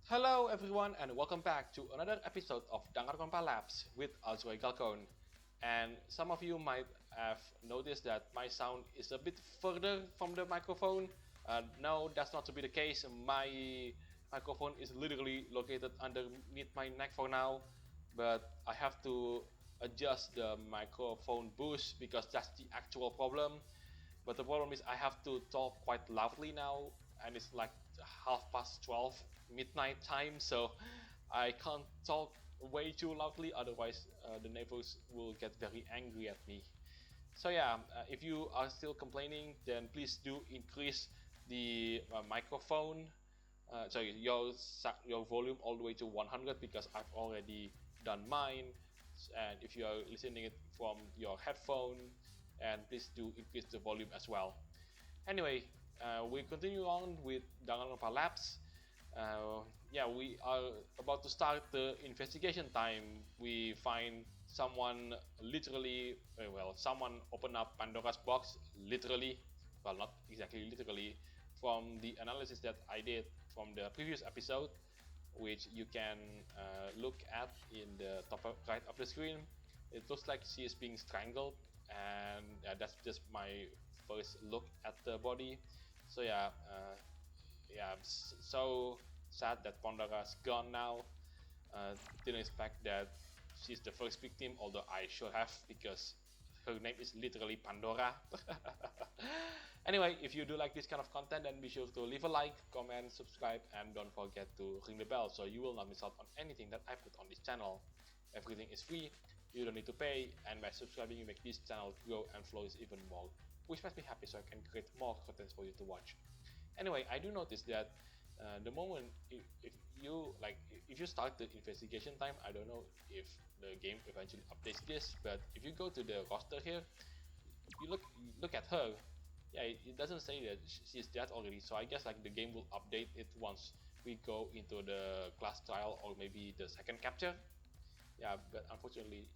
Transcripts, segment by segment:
Hello everyone and welcome back to another episode of Danganronpalapse with Galcone. And some of you might have noticed that my sound is a bit further from the microphone. No, that's not to be the case. My microphone is literally located underneath my neck for now, but I have to adjust the microphone boost because that's the actual problem. But the problem is I have to talk quite loudly now, and it's like 12:30 midnight time, so I can't talk way too loudly, otherwise the neighbors will get very angry at me. So yeah, if you are still complaining, then please do increase the microphone, sorry, your volume all the way to 100 because I've already done mine. And if you are listening it from your headphone, and please do increase the volume as well. Anyway, we continue on with Danganronpalapse. Yeah, we are about to start the investigation time. We find someone literally, someone open up Pandora's box, literally, well, not exactly literally, from the analysis that I did from the previous episode, which you can look at in the top right of the screen. It looks like she is being strangled, and that's just my first look at the body. So yeah, so sad that Pandora's gone now. Didn't expect that she's the first victim, although I should have, because her name is literally Pandora. Anyway, if you do like this kind of content, then be sure to leave a like, comment, subscribe, and don't forget to ring the bell so you will not miss out on anything that I put on this channel. Everything is free, you don't need to pay, and by subscribing you make this channel grow and flourish even more, which makes me happy so I can create more content for you to watch. Anyway, I do notice that the moment if you start the investigation time, I don't know if the game eventually updates this, but if you go to the roster here, you look at her. Yeah, it doesn't say that she's dead already, so I guess like the game will update it once we go into the class trial or maybe the second capture. Yeah, but unfortunately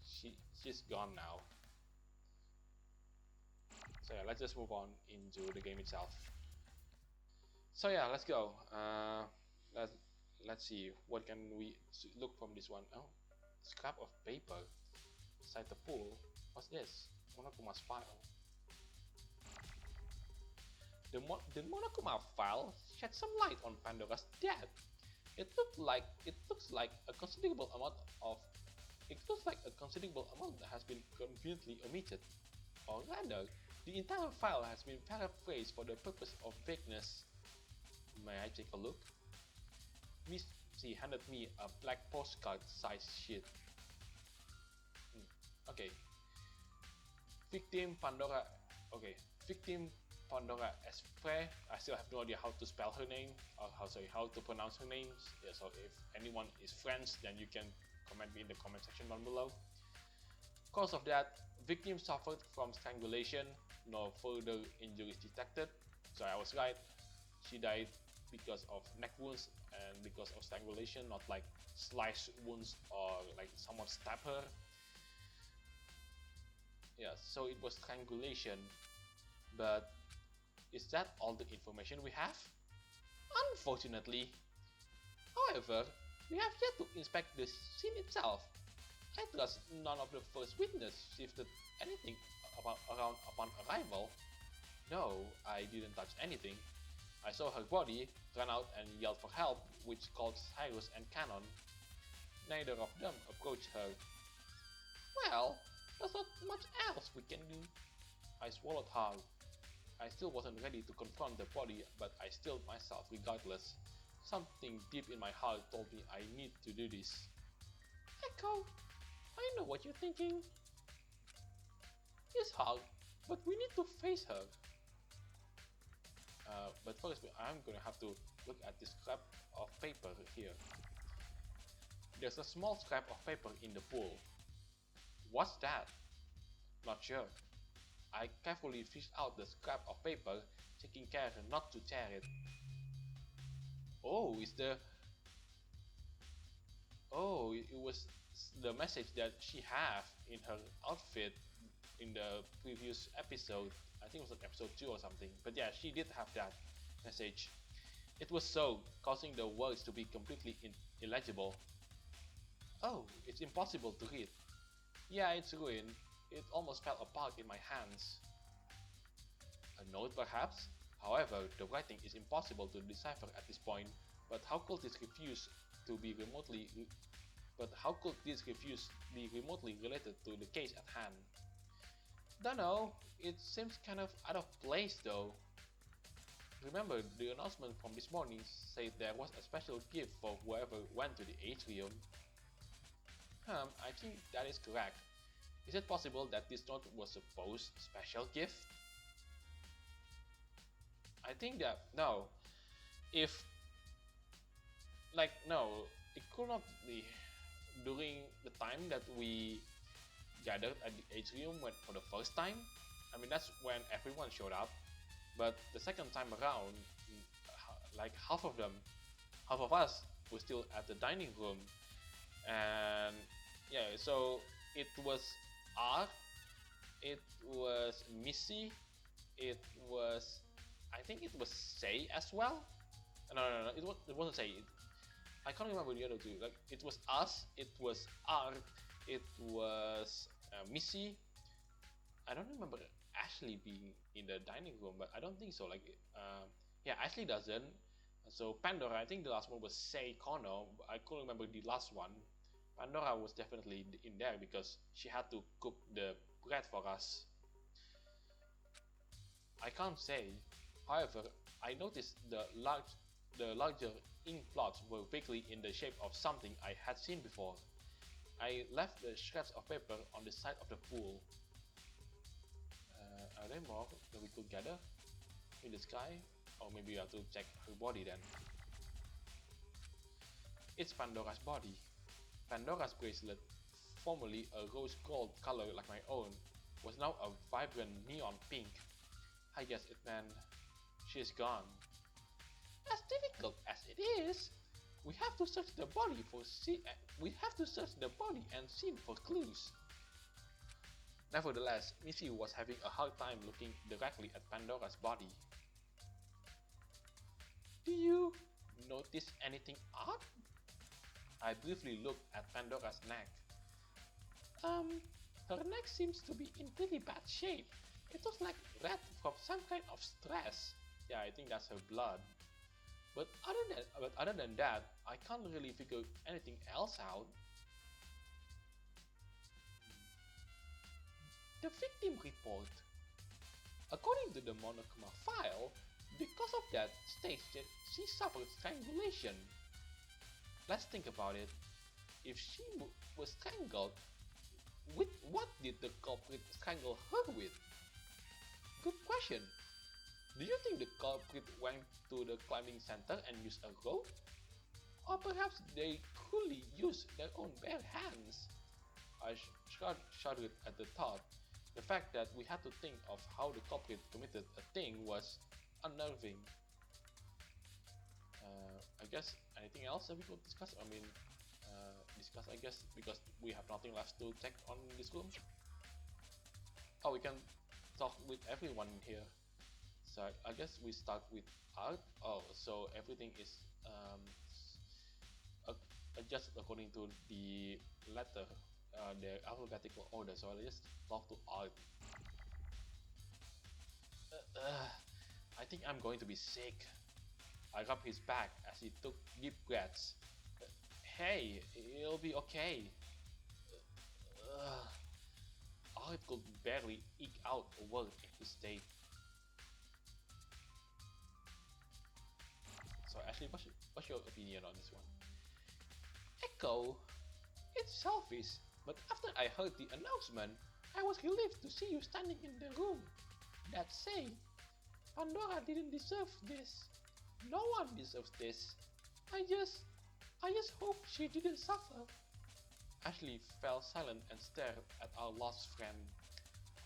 she's gone now. So yeah, let's just move on into the game itself. So yeah, let's go. Let's see, what can we look from this one? Oh, scrap of paper inside the pool. What's this? Monokuma's file. The Monokuma file shed some light on Pandora's death. It looks like a considerable amount has been conveniently omitted. Or rather, the entire file has been paraphrased for the purpose of vagueness. May I take a look? She handed me a black postcard-sized sheet. Okay. Victim Pandora. Okay. Victim Pandora Espre. I still have no idea how to spell her name, or how to pronounce her name. Yeah, so if anyone is French, then you can comment me in the comment section down below. Cause of that, victim suffered from strangulation. No further injuries detected. So I was right. She died because of neck wounds and because of strangulation, not like slice wounds or like someone stabbed her. Yeah, so it was strangulation. But is that all the information we have? Unfortunately. However, we have yet to inspect the scene itself. I trust none of the first witness shifted anything around upon arrival. No, I didn't touch anything. I saw her body, ran out and yelled for help, which called Cyrus and Canon. Neither of them approached her. Well, there's not much else we can do. I swallowed hard. I still wasn't ready to confront the body, but I stilled myself regardless. Something deep in my heart told me I need to do this. Echo, I know what you're thinking. It's hard, but we need to face her. But first, I'm gonna have to look at this scrap of paper here. There's a small scrap of paper in the pool. What's that? Not sure. I carefully fished out the scrap of paper, taking care not to tear it. Oh, it was the message that she had in her outfit in the previous episode. I think it was like episode 2 or something. But yeah, she did have that message. It was soaked, causing the words to be completely illegible. Oh, it's impossible to read. Yeah, it's ruined. It almost fell apart in my hands. A note perhaps? However, the writing is impossible to decipher at this point, but how could this refuse to be remotely related to the case at hand? Dunno, it seems kind of out of place though. Remember, the announcement from this morning said there was a special gift for whoever went to the atrium. I think that is correct. Is it possible that this note was supposed special gift? I think that no. If no, it could not be during the time that we gathered at the atrium for the first time. I mean, that's when everyone showed up. But the second time around, like half of us were still at the dining room, and yeah, so it was Art, it was Missy, it was, I think it was Say as well. No, it wasn't Say. I can't remember the other two. Like it was us, it was Art, it was Missy. I don't remember Ashley being in the dining room, but I don't think so. Like, yeah, Ashley doesn't. So Pandora, I think the last one was Say Kono. I couldn't remember the last one. Pandora was definitely in there because she had to cook the bread for us. I can't say. However, I noticed the larger ink blots were vaguely in the shape of something I had seen before. I left the shreds of paper on the side of the pool. Are there more that we could gather in the sky? Or maybe we have to check her body then. It's Pandora's body. Pandora's bracelet, formerly a rose gold color like my own, was now a vibrant neon pink. I guess it meant she's gone. As difficult as it is, we have to search the body and scene for clues. Nevertheless, Missy was having a hard time looking directly at Pandora's body. Do you notice anything odd? I briefly looked at Pandora's neck. Her neck seems to be in pretty bad shape. It was like red from some kind of stress. Yeah, I think that's her blood. But other than that, I can't really figure anything else out. The victim report. According to the Monokuma file, because of that states that she suffered strangulation. Let's think about it. If she was strangled, with what did the culprit strangle her with? Good question. Do you think the culprit went to the climbing center and used a rope? Or perhaps they cruelly used their own bare hands? I shuddered at the thought. The fact that we had to think of how the culprit committed a thing was unnerving. I guess anything else that we could discuss? I mean, discuss, I guess, because we have nothing left to check on this room. Oh, we can talk with everyone here. So I guess we start with Art. Oh, so everything is adjusted according to the letter, the alphabetical order. So I'll just talk to Art. I think I'm going to be sick. I rubbed his back as he took deep breaths. Hey, it'll be okay. Art could barely eke out a word in his state. So Ashley, what's your opinion on this one? Echo, it's selfish, but after I heard the announcement, I was relieved to see you standing in the room. That said, Pandora didn't deserve this. No one deserves this. I just hope she didn't suffer. Ashley fell silent and stared at our lost friend.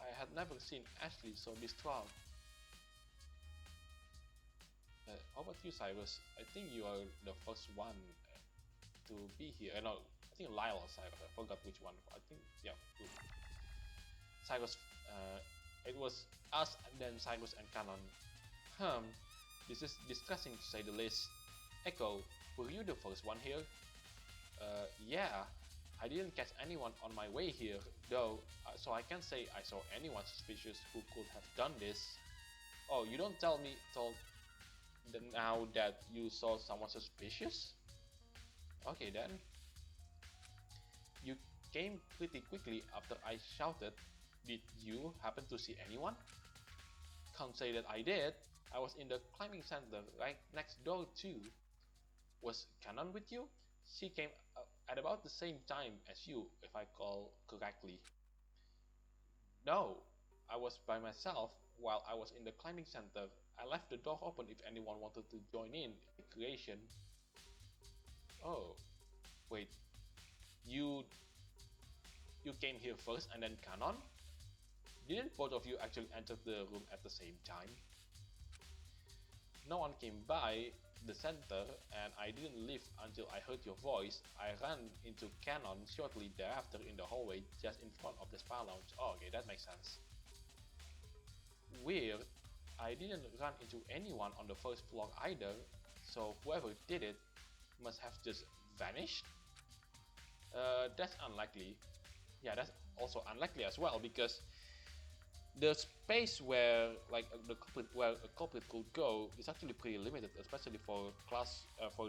I had never seen Ashley so distraught. How about you, Cyrus? I think you are the first one to be here. No, I think Lyle or Cyrus. I forgot which one. I think, yeah, Cyrus. It was us and then Cyrus and Canon. This is distressing to say the least. Echo, were you the first one here? Yeah. I didn't catch anyone on my way here, though, so I can't say I saw anyone suspicious who could have done this. Oh, you don't tell me now that you saw someone suspicious? Okay then. You came pretty quickly after I shouted. Did you happen to see anyone? Can't say that I did. I was in the climbing center right next door too. Was Canon with you? She came at about the same time as you, if I recall correctly. No, I was by myself while I was in the climbing center. I left the door open if anyone wanted to join in recreation. Oh, wait, you you came here first and then Canon? Didn't both of you actually enter the room at the same time? No one came by the center and I didn't leave until I heard your voice. I ran into Canon shortly thereafter in the hallway just in front of the spa lounge. Oh, okay, that makes sense. Weird. I didn't run into anyone on the first floor either, so whoever did it must have just vanished? That's unlikely. Yeah, that's also unlikely as well because the space where a culprit could go is actually pretty limited, especially for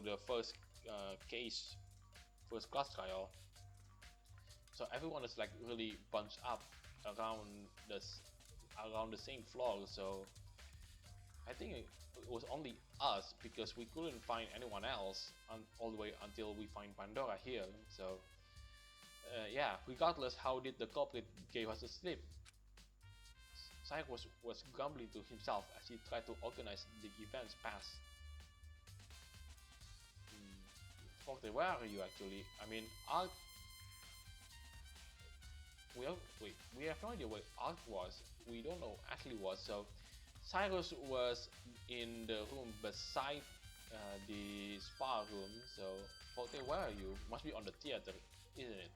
the first first class trial. So everyone is like really bunched up around around the same floor. So I think it was only us because we couldn't find anyone else all the way until we find Pandora here. So yeah, regardless, how did the culprit gave us a slip? Cyrus was grumbling to himself as he tried to organize the events past. Forte, where are you actually? I mean, Art. We have no idea where Art was. We don't know actually what. So, Cyrus was in the room beside the spa room. So, Forte, where are you? Must be on the theater, isn't it?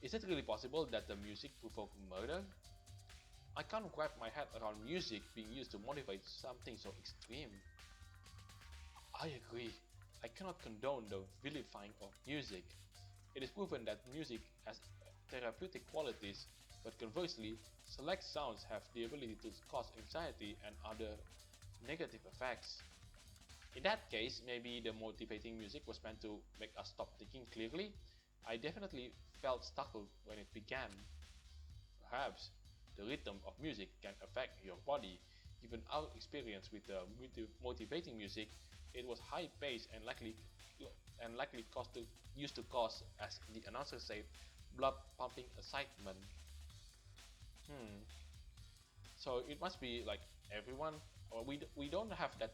Is it really possible that the music provoked murder? I can't wrap my head around music being used to motivate something so extreme. I agree. I cannot condone the vilifying of music. It is proven that music has therapeutic qualities, but conversely, select sounds have the ability to cause anxiety and other negative effects. In that case, maybe the motivating music was meant to make us stop thinking clearly. I definitely felt startled when it began. Perhaps the rhythm of music can affect your body. Given our experience with the motivating music, it was high-paced and likely used to cause, as the announcer said, blood-pumping excitement. So it must be like everyone, or we don't have that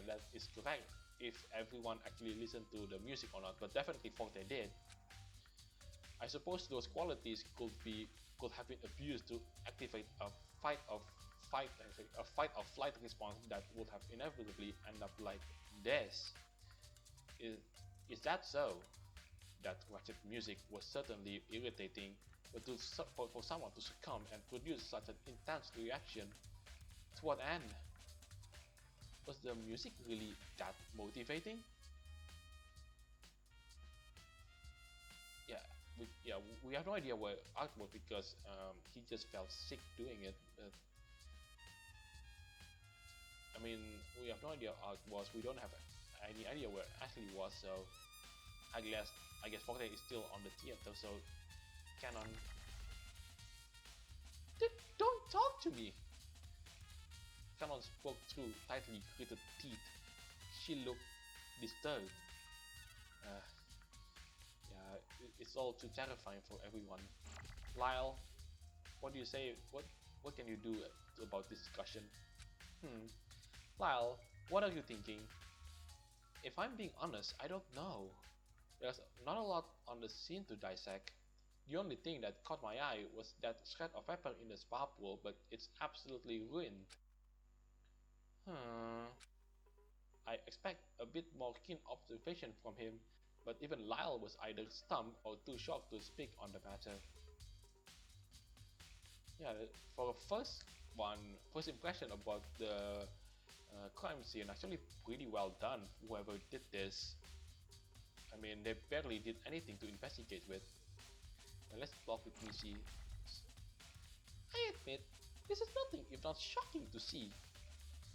that is correct if everyone actually listened to the music or not, but definitely Forte did. I suppose those qualities could have been abused to activate a fight or flight response that would have inevitably ended up like this. Is that so? That ratchet music was certainly irritating, but for someone to succumb and produce such an intense reaction, to what end? Was the music really that motivating? We have no idea where Art was because he just felt sick doing it. I mean, we have no idea where Art was. We don't have any idea where Ashley was. So I guess Forte is still on the theater. So Canon, don't talk to me. Canon spoke through tightly gritted teeth. She looked disturbed. It's all too terrifying for everyone. Lyle, what do you say? What can you do about this discussion? Lyle, what are you thinking? If I'm being honest, I don't know. There's not a lot on the scene to dissect. The only thing that caught my eye was that shred of paper in the spa pool, but it's absolutely ruined. I expect a bit more keen observation from him, but even Lyle was either stumped or too shocked to speak on the matter. Yeah, for a first impression about crime scene. Actually pretty well done, whoever did this. I mean, they barely did anything to investigate with. Now let's talk with Missy. I admit, this is nothing if not shocking to see.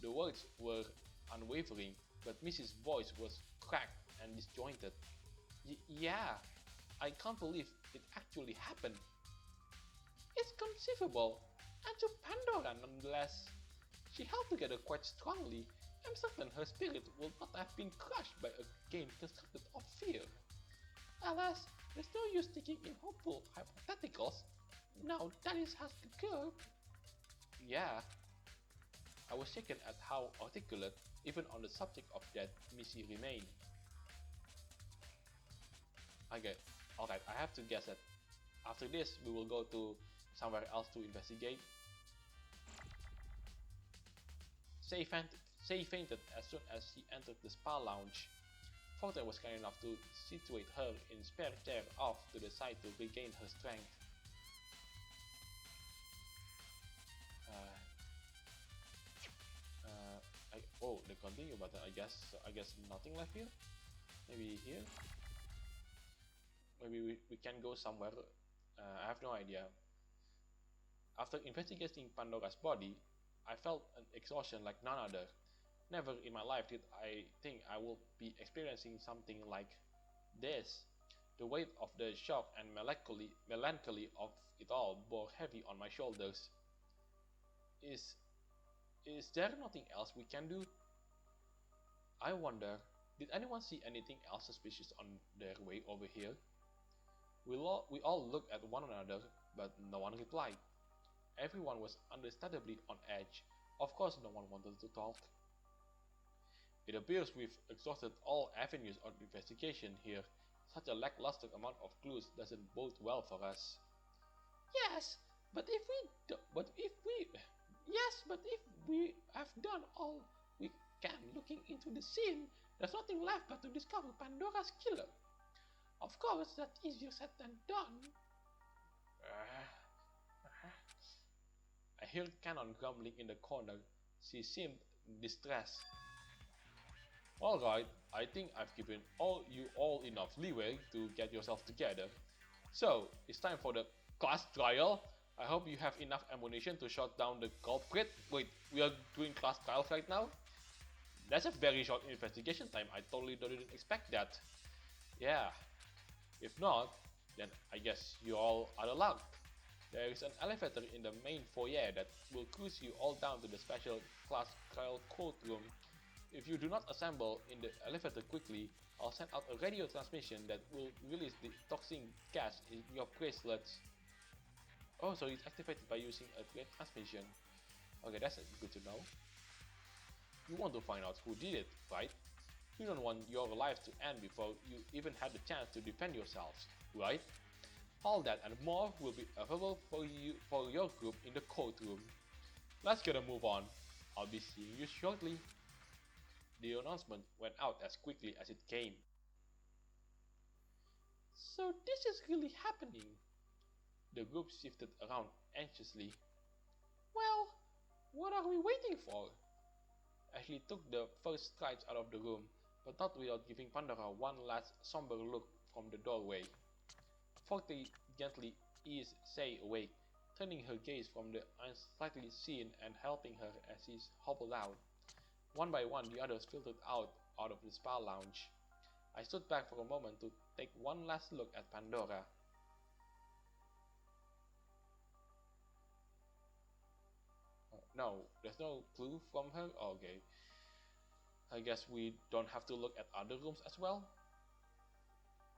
The words were unwavering, but Missy's voice was cracked and disjointed. Yeah, I can't believe it actually happened. It's conceivable, and to Pandora nonetheless. She held together quite strongly. I'm certain her spirit would not have been crushed by a game constructed of fear. Alas, there's no use taking in hopeful hypotheticals. Now that is has the curb. Yeah, I was shaken at how articulate, even on the subject of death, Missy remained. Okay, alright, I have to guess that after this we will go to somewhere else to investigate. Say fainted as soon as she entered the spa lounge. Forte was kind enough to situate her in spare chair off to the side to regain her strength. Oh, the continue button, I guess. So I guess nothing left here. Maybe here. Maybe we can go somewhere. I have no idea. After investigating Pandora's body, I felt an exhaustion like none other. Never in my life did I think I would be experiencing something like this. The weight of the shock and melancholy of it all bore heavy on my shoulders. Is there nothing else we can do? I wonder, did anyone see anything else suspicious on their way over here? We all looked at one another, but no one replied. Everyone was understandably on edge. Of course no one wanted to talk. It appears we've exhausted all avenues of investigation here. Such a lackluster amount of clues doesn't bode well for us. Yes, but if we have done all we can looking into the scene, there's nothing left but to discover Pandora's killer. Of course, that's easier said than done. I heard Cannon grumbling in the corner. She seemed distressed. Alright, I think I've given you all enough leeway to get yourself together. So, it's time for the class trial. I hope you have enough ammunition to shut down the culprit. Wait, we are doing class trials right now? That's a very short investigation time. I totally didn't expect that. Yeah. If not, then I guess you all out of luck. There is an elevator in the main foyer that will cruise you all down to the special class trial courtroom. If you do not assemble in the elevator quickly, I'll send out a radio transmission that will release the toxic gas in your bracelets. Oh, so it's activated by using a radio transmission. Okay, that's good to know. You want to find out who did it, right? You don't want your life to end before you even had the chance to defend yourselves, right? All that and more will be available for your group in the courtroom. Let's get a move on. I'll be seeing you shortly. The announcement went out as quickly as it came. So this is really happening. The group shifted around anxiously. Well, what are we waiting for? Ashley took the first strides out of the room, but not without giving Pandora one last somber look from the doorway. Forte gently eased Say awake, turning her gaze from the unsightly scene and helping her as she hobbled out. One by one, the others filtered out of the spa lounge. I stood back for a moment to take one last look at Pandora. No, there's no clue from her? Okay. I guess we don't have to look at other rooms as well?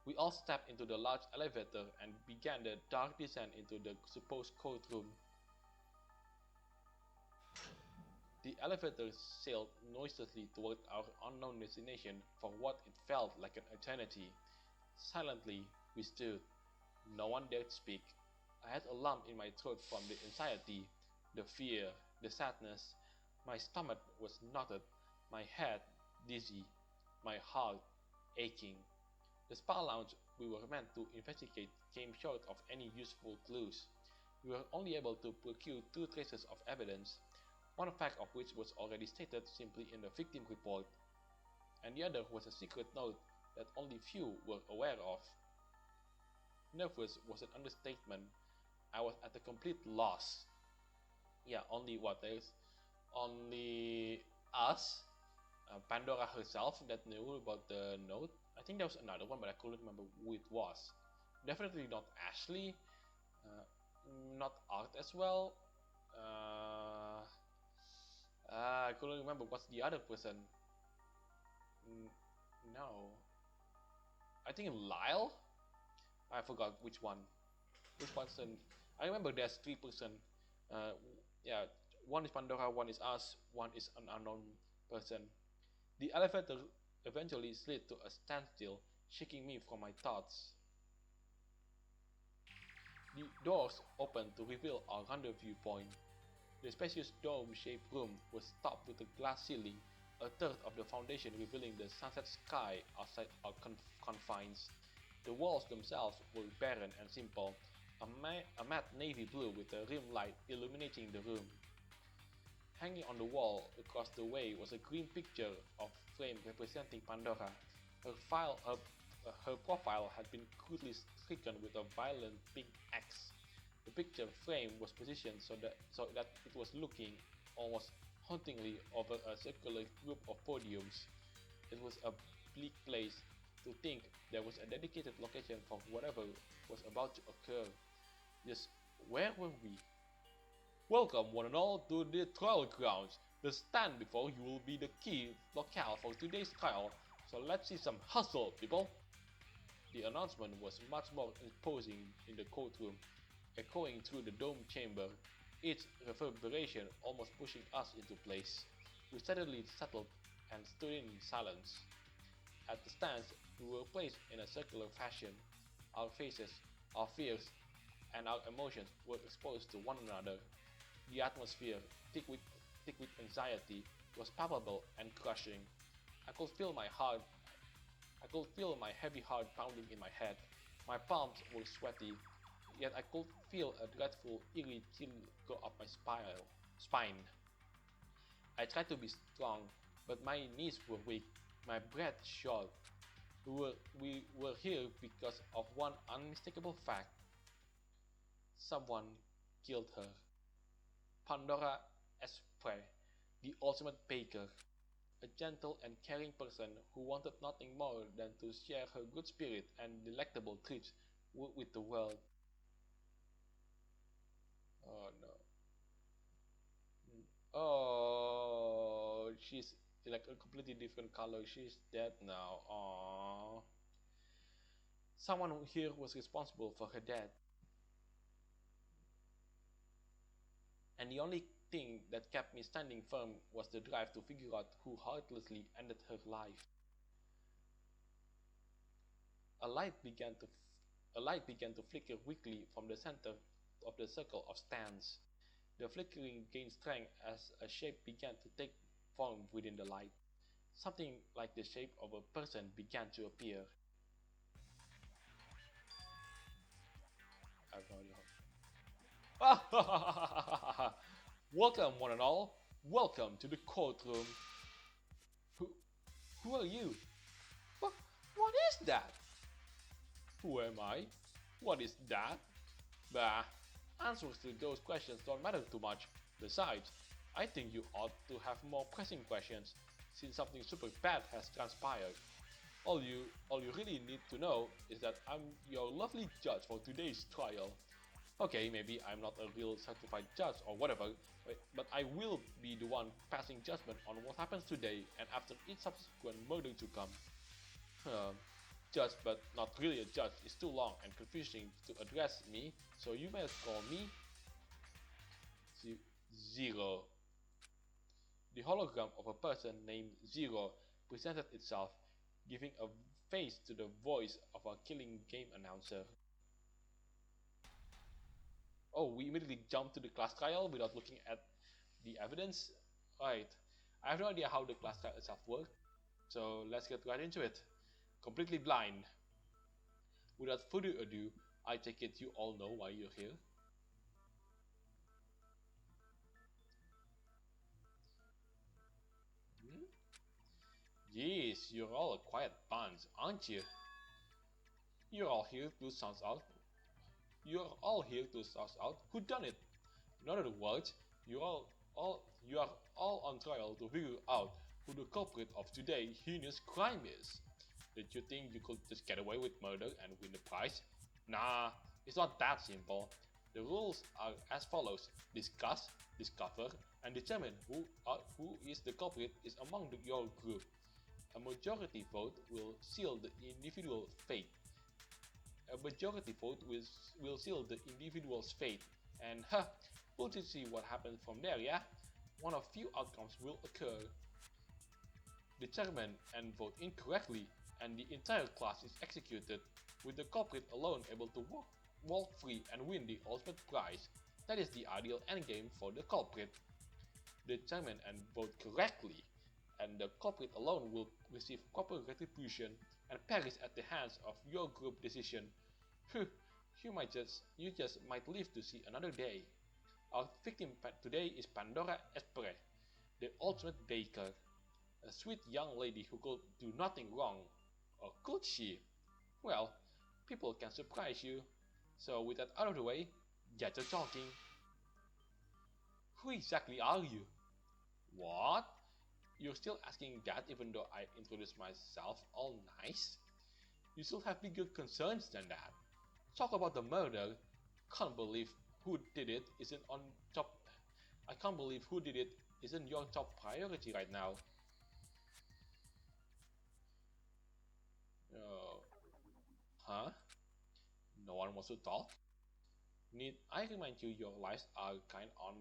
We all stepped into the large elevator and began the dark descent into the supposed courtroom. The elevator sailed noiselessly toward our unknown destination for what it felt like an eternity. Silently, we stood. No one dared speak. I had a lump in my throat from the anxiety, the fear, the sadness. My stomach was knotted, my head dizzy, my heart aching. The spa lounge we were meant to investigate came short of any useful clues. We were only able to procure 2 traces of evidence. one fact of which was already stated simply in the victim report, and the other was a secret note that only few were aware of. Nervous was an understatement. I was at a complete loss. Yeah, only us, Pandora herself, that knew about the note. I think there was another one, but I couldn't remember who it was. Definitely not Ashley, uh, not Art as well. I couldn't remember what's the other person. No, I think Lyle. I forgot which one. Which person? I remember there's 3%. Uh, yeah, one is Pandora, one is us, one is an unknown person. The elevator eventually slid to a standstill, shaking me from my thoughts. The doors opened to reveal our rendezvous point. The spacious dome-shaped room was topped with a glass ceiling, a third of the foundation revealing the sunset sky outside our confines. The walls themselves were barren and simple, a matte navy blue with a rim light illuminating the room. Hanging on the wall across the way was a green picture of frame representing Pandora. Her profile had been crudely stricken with a violent pink X. The picture frame was positioned so that it was looking almost hauntingly over a circular group of podiums. It was a bleak place to think there was a dedicated location for whatever was about to occur. Just where were we? Welcome one and all to the trial grounds. The stand before you will be the key locale for today's trial, so let's see some hustle, people! The announcement was much more imposing in the courtroom, echoing through the dome chamber, each reverberation almost pushing us into place. We steadily settled and stood in silence. At the stands, we were placed in a circular fashion. Our faces, our fears, and our emotions were exposed to one another. The atmosphere, thick with anxiety, was palpable and crushing. I could feel my heavy heart pounding in my head. My palms were sweaty, yet I could feel a dreadful, eerie chill go up my spine. I tried to be strong, but my knees were weak, my breath short. We were here because of one unmistakable fact. Someone killed her. Pandora Espre, the ultimate baker, a gentle and caring person who wanted nothing more than to share her good spirit and delectable treats with the world. Oh no. Oh, she's like a completely different color. She's dead now. Aww. Someone here was responsible for her death. And the only thing that kept me standing firm was the drive to figure out who heartlessly ended her life. A light began to flicker weakly from the center of the circle of stands. The flickering gained strength as a shape began to take form within the light. Something like the shape of a person began to appear. I have no idea. Welcome, one and all. Welcome to the courtroom. Who, who are you? What is that? Who am I? What is that? Bah, answers to those questions don't matter too much. Besides, I think you ought to have more pressing questions, since something super bad has transpired. All you really need to know is that I'm your lovely judge for today's trial. Okay, maybe I'm not a real certified judge or whatever, but I will be the one passing judgment on what happens today and after each subsequent murder to come. Judge but not really a judge is too long and confusing to address me, so you may call me Zero. The hologram of a person named Zero presented itself, giving a face to the voice of a killing game announcer. Oh, we immediately jump to the class trial without looking at the evidence? Right. I have no idea how the class trial itself works, so let's get right into it. Completely blind. Without further ado, I take it you all know why you're here. Jeez, you're all a quiet bunch, aren't you? You're all here to sound out. You're all here to sound out who done it. In other words, you are all on trial to figure out who the culprit of today's heinous crime is. Did you think you could just get away with murder and win the prize? Nah, it's not that simple. The rules are as follows: discuss, discover, and determine who is the culprit is among your group. A majority vote will seal the individual fate. A majority vote will seal the individual's fate, and we'll just see what happens from there, yeah? One of few outcomes will occur. Determine and vote incorrectly, and the entire class is executed, with the culprit alone able to walk free and win the ultimate prize. That is the ideal endgame for the culprit. Determine and vote correctly, and the culprit alone will receive proper retribution and perish at the hands of your group decision. Phew, you just might live to see another day. Our victim today is Pandora Espere, the ultimate baker, a sweet young lady who could do nothing wrong. Or could she? Well, people can surprise you. So with that out of the way, get to talking. Who exactly are you? What? You're still asking that even though I introduced myself all nice? You still have bigger concerns than that. Talk about the murder. Can't believe who did it isn't on top. I can't believe who did it isn't your top priority right now. Huh? No one wants to talk? Need I remind you your lives are kind on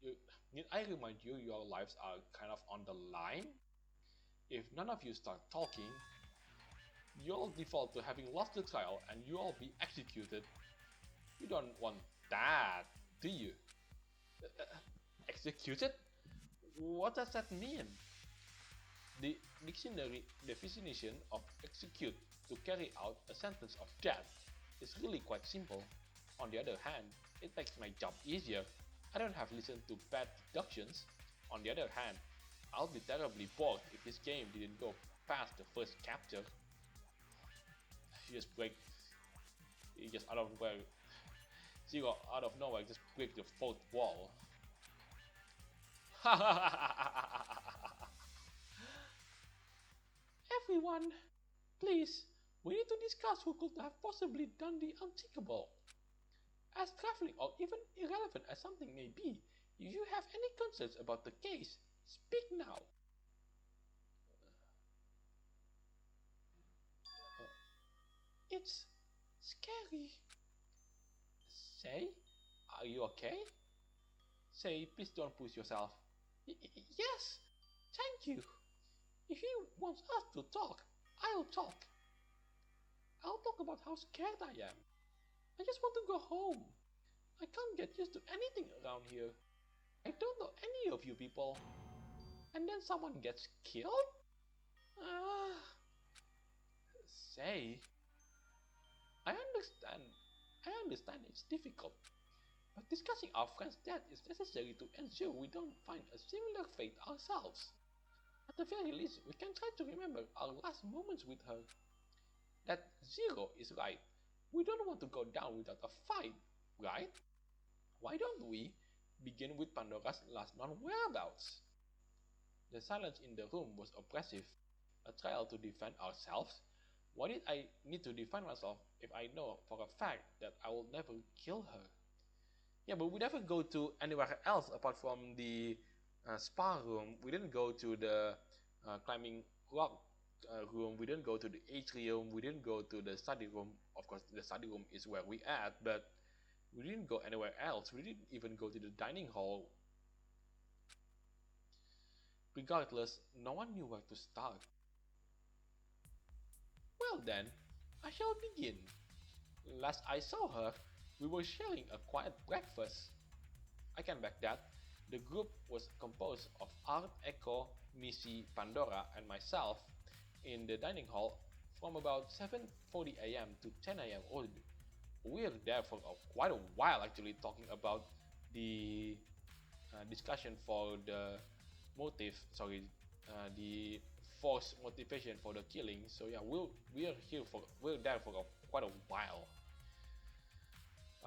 you Need I remind you your lives are kind of on the line? If none of you start talking, you'll default to having lost the trial and you'll be executed. You don't want that, do you? Executed? What does that mean? The dictionary definition of execute, to carry out a sentence of death, is really quite simple. On the other hand, it makes my job easier. I don't have to listen to bad deductions. On the other hand, I'll be terribly bored if this game didn't go past the first capture. You just out of nowhere, Zero out of nowhere just break the fourth wall. Everyone, please, we need to discuss who could have possibly done the unthinkable. As trifling or even irrelevant as something may be, if you have any concerns about the case, speak now. It's scary. Say, are you okay? Say, please don't push yourself. Yes, thank you. If he wants us to talk, I'll talk. I'll talk about how scared I am. I just want to go home. I can't get used to anything around here. I don't know any of you people. And then someone gets killed? Say, I understand it's difficult. But discussing our friend's death is necessary to ensure we don't find a similar fate ourselves. At the very least, we can try to remember our last moments with her. That Zero is right. We don't want to go down without a fight, right? Why don't we begin with Pandora's last known whereabouts? The silence in the room was oppressive. A trial to defend ourselves? Why did I need to defend myself if I know for a fact that I will never kill her? Yeah, but we never go to anywhere else apart from the spa room. We didn't go to the climbing rock room. We didn't go to the atrium. We didn't go to the study room. Of course, the study room is where we at, but we didn't go anywhere else. We didn't even go to the dining hall. Regardless, no one knew where to start. Well then, I shall begin. Last I saw her, we were sharing a quiet breakfast. I can back that. The group was composed of Art, Echo, Missy, Pandora, and myself in the dining hall from about 7:40 am to 10 am. Oh, we were there for quite a while actually, talking about the discussion for the motive, the forced motivation for the killing. So yeah, we're there for quite a while.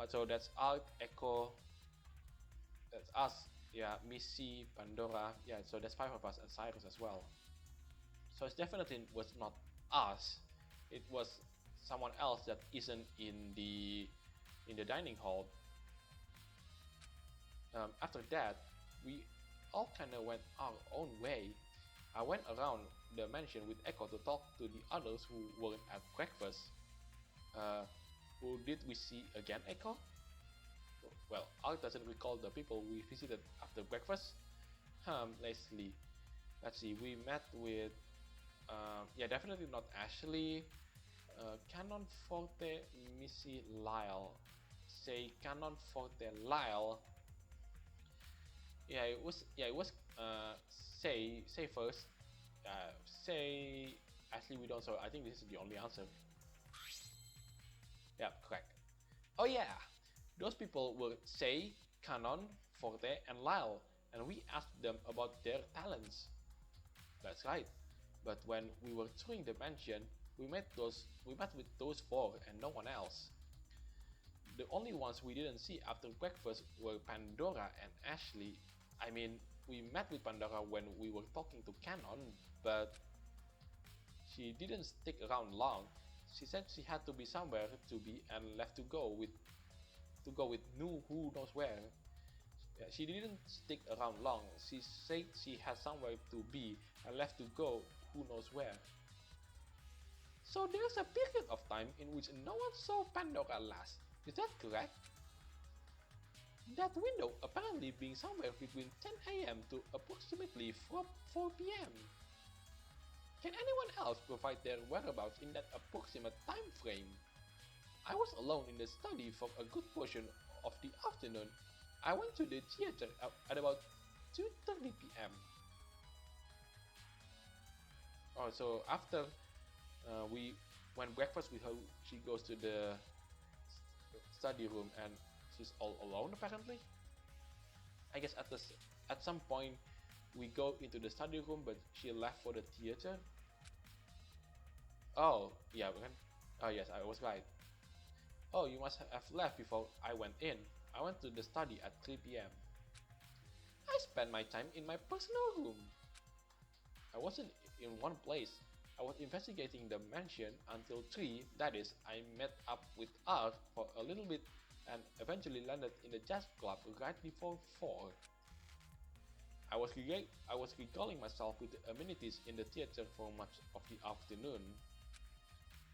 So that's Art, Echo, that's us, yeah, Missy, Pandora, yeah. So that's 5 of us, and Cyrus as well. So it definitely was not us. It was someone else that isn't in the dining hall. After that, we all kind of went our own way. I went around the mansion with Echo to talk to the others who weren't at breakfast. Who did we see again, Echo? Well, Art doesn't recall the people we visited after breakfast. Leslie. Let's see, we met with, yeah, definitely not Ashley. Canon Forte, Missy, Lyle. Say Canon Forte, Lyle. Yeah, it was. Say first. Say Ashley. We don't. So I think this is the only answer. Yeah, correct. Oh yeah, those people were Say, Canon, Forte, and Lyle, and we asked them about their talents. That's right. But when we were touring the mansion, we met with those 4 and no one else. The only ones we didn't see after breakfast were Pandora and Ashley. I mean, we met with Pandora when we were talking to Canon, but she didn't stick around long. She said she had to be somewhere to be and left to go with who knows where. Yeah, she didn't stick around long. She said she had somewhere to be and left to go who knows where. So there's a period of time in which no one saw Pandora last. Is that correct? That window apparently being somewhere between 10 AM to approximately 4 PM. Can anyone else provide their whereabouts in that approximate time frame? I was alone in the study for a good portion of the afternoon. I went to the theater at about 2:30 PM. Oh, so after we went breakfast with her, she goes to the study room and she's all alone apparently. I guess at some point we go into the study room, but she left for the theater. Oh yeah, oh yes, I was right. Oh, you must have left before I went in. I went to the study at 3 PM. I spent my time in my personal room. I wasn't in one place. I was investigating the mansion until 3, that is, I met up with Art for a little bit and eventually landed in the jazz club right before 4. I was regaling myself with the amenities in the theater for much of the afternoon.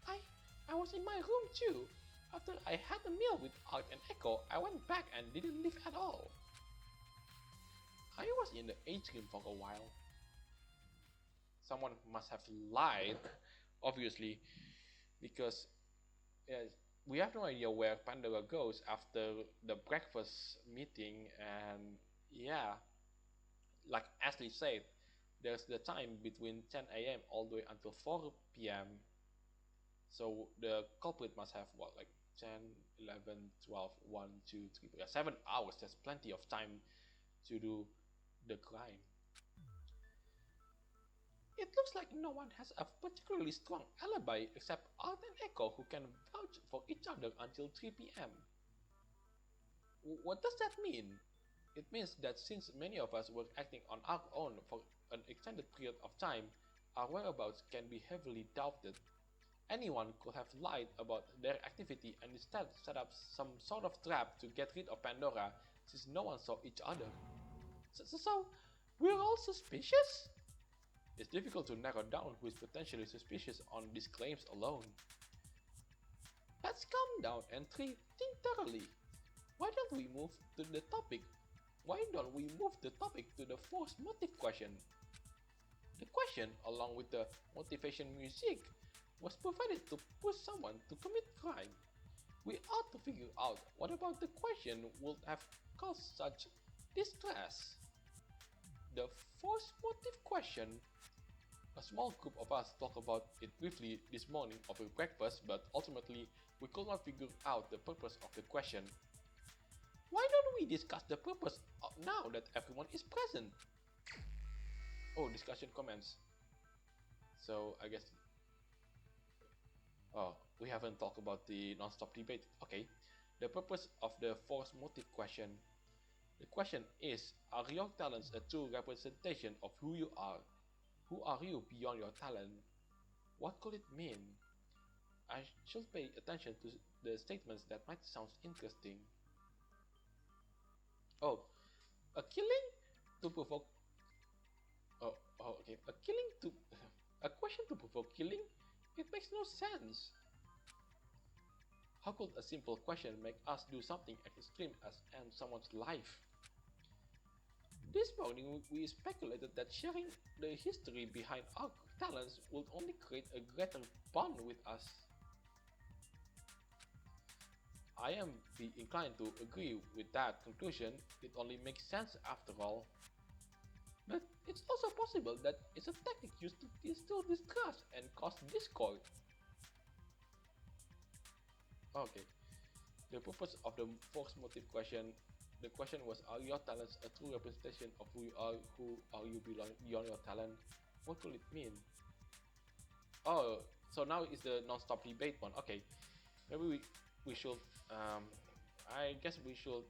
I was in my room too. After I had a meal with Art and Echo, I went back and didn't leave at all. I was in the atrium for a while. Someone must have lied, obviously, because we have no idea where Pandora goes after the breakfast meeting, and yeah, like Ashley said, there's the time between 10 AM all the way until 4 PM. So the culprit must have what, like 10, 11, 12, 1, 2, 3, 4, 7 hours. There's plenty of time to do the crime. It looks like no one has a particularly strong alibi except Art and Echo, who can vouch for each other until 3 PM. What does that mean? It means that since many of us were acting on our own for an extended period of time, our whereabouts can be heavily doubted. Anyone could have lied about their activity and instead set up some sort of trap to get rid of Pandora, since no one saw each other. So we're all suspicious? It's difficult to narrow down who is potentially suspicious on these claims alone. Let's calm down and think thoroughly. Why don't we move to the topic? Why don't we move the topic to the forced motive question? The question, along with the motivation music, was provided to push someone to commit crime. We ought to figure out what about the question would have caused such distress. The forced motive question. A small group of us talked about it briefly this morning over breakfast, but ultimately we could not figure out the purpose of the question. Why don't we discuss the purpose now that everyone is present? Oh, discussion comments. So I guess, oh, we haven't talked about the non-stop debate. Okay, the purpose of the force motive question. The question is, are your talents a true representation of who you are? Who are you beyond your talent? What could it mean? I should pay attention to the statements that might sound interesting. Oh, a killing to provoke. Okay. A killing to. A question to provoke killing? It makes no sense. How could a simple question make us do something as extreme as end someone's life? This morning, we speculated that sharing the history behind our talents would only create a greater bond with us. I am be inclined to agree with that conclusion. It only makes sense after all. But it's also possible that it's a technique used to distill distrust and cause discord. Okay, the purpose of the force motive question. The question was, are your talents a true representation of who you are? Who are you beyond your talent? What could it mean? Oh, so now is the non-stop debate one. Okay, maybe we should. I guess we should,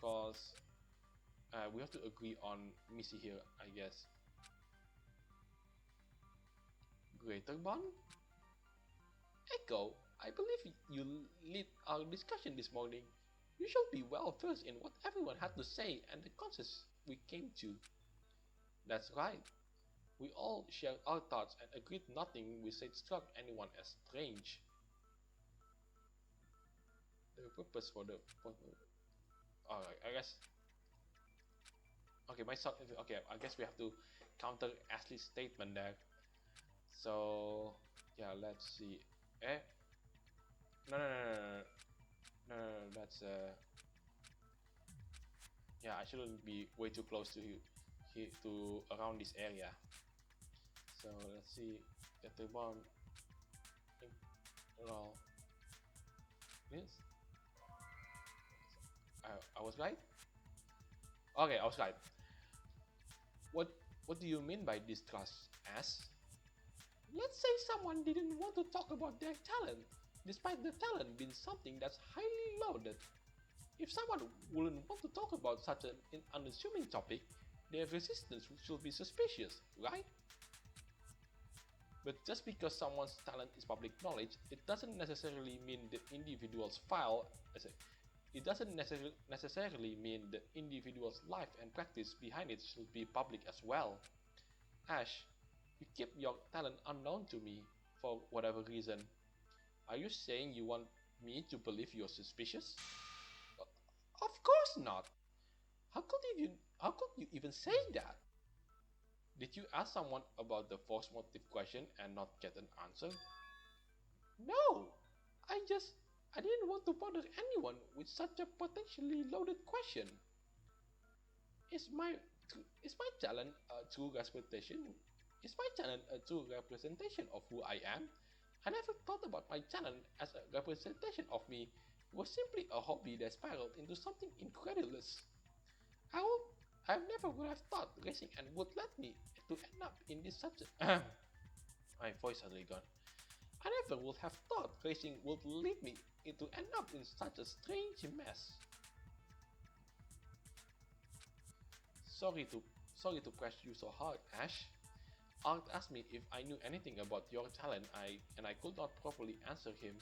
cause we have to agree on Missy here. I guess greater bond. Echo, I believe you lead our discussion this morning. You should be well versed in what everyone had to say and the consensus we came to. That's right. We all shared our thoughts and agreed nothing we said struck anyone as strange. The purpose for the. Alright, I guess. Okay, okay, I guess we have to counter Ashley's statement there. So, yeah, let's see. No, no, no, no, no, no, no, no, that's yeah, I shouldn't be way too close to around this area. So let's see, get the bomb. Well, yes, I was right. Okay, I was right. What What do you mean by distrust? As let's say someone didn't want to talk about their talent, despite the talent being something that's highly lauded. If someone wouldn't want to talk about such an unassuming topic, their resistance should be suspicious, right? But just because someone's talent is public knowledge, it doesn't necessarily mean the individual's it doesn't necessarily mean the individual's life and practice behind it should be public as well. Ash, you keep your talent unknown to me for whatever reason. Are you saying you want me to believe you're suspicious? Of course not. How could you even say that? Did you ask someone about the force motive question and not get an answer? No. I didn't want to bother anyone with such a potentially loaded question. Is my is my talent a true representation? Is my talent a true representation of who I am? I never thought about my talent as a representation of me. It was simply a hobby that spiraled into something incredulous. I would, I never would have thought racing and would let me to end up in this such a my voice suddenly gone. I never would have thought racing would lead me to end up in such a strange mess. Sorry to Sorry to press you so hard, Ash. Art asked me if I knew anything about your talent, and I could not properly answer him.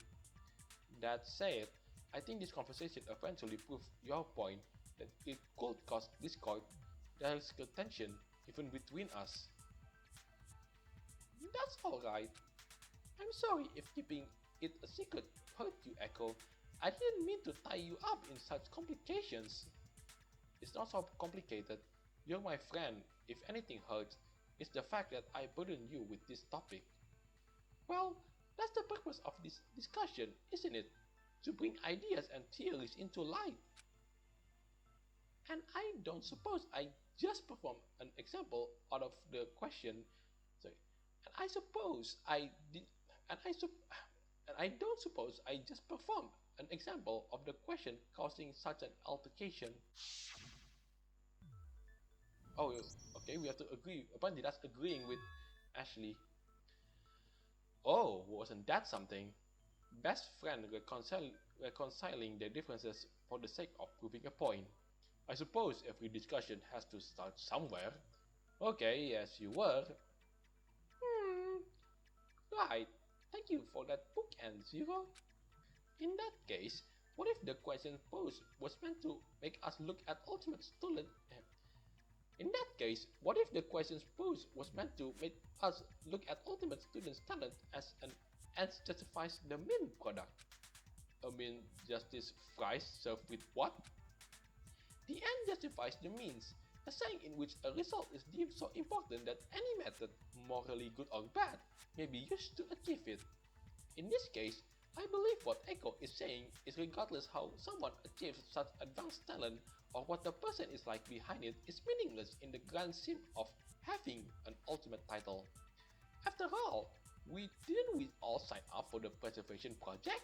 That said, I think this conversation eventually proved your point that it could cause discord. There is tension even between us. That's alright. I'm sorry if keeping it a secret hurt you, Echo. I didn't mean to tie you up in such complications. It's not so complicated. You're my friend. If anything hurts, it's the fact that I burden you with this topic. Well, that's the purpose of this discussion, isn't it? To bring ideas and theories into light. And I don't suppose I just performed an example out of the question. Sorry. And I suppose I did. And I sup. And I don't suppose I just performed an example of the question causing such an altercation. Oh, okay. We have to agree. Apparently, that's agreeing with Ashley. Oh, wasn't that something? Best friend reconciling their differences for the sake of proving a point. I suppose every discussion has to start somewhere. Okay, yes, you were. Right. Thank you for that bookend, Zero. In that case, what if the question posed was meant to make us look at ultimate student? In that case, what if the question posed was meant to make us look at ultimate student's talent as an end justifies the main product? I mean, justice fries served with what? The end justifies the means, a saying in which a result is deemed so important that any method, morally good or bad, may be used to achieve it. In this case, I believe what Echo is saying is regardless how someone achieves such advanced talent or what the person is like behind it is meaningless in the grand scheme of having an ultimate title. After all, didn't we all sign up for the preservation project,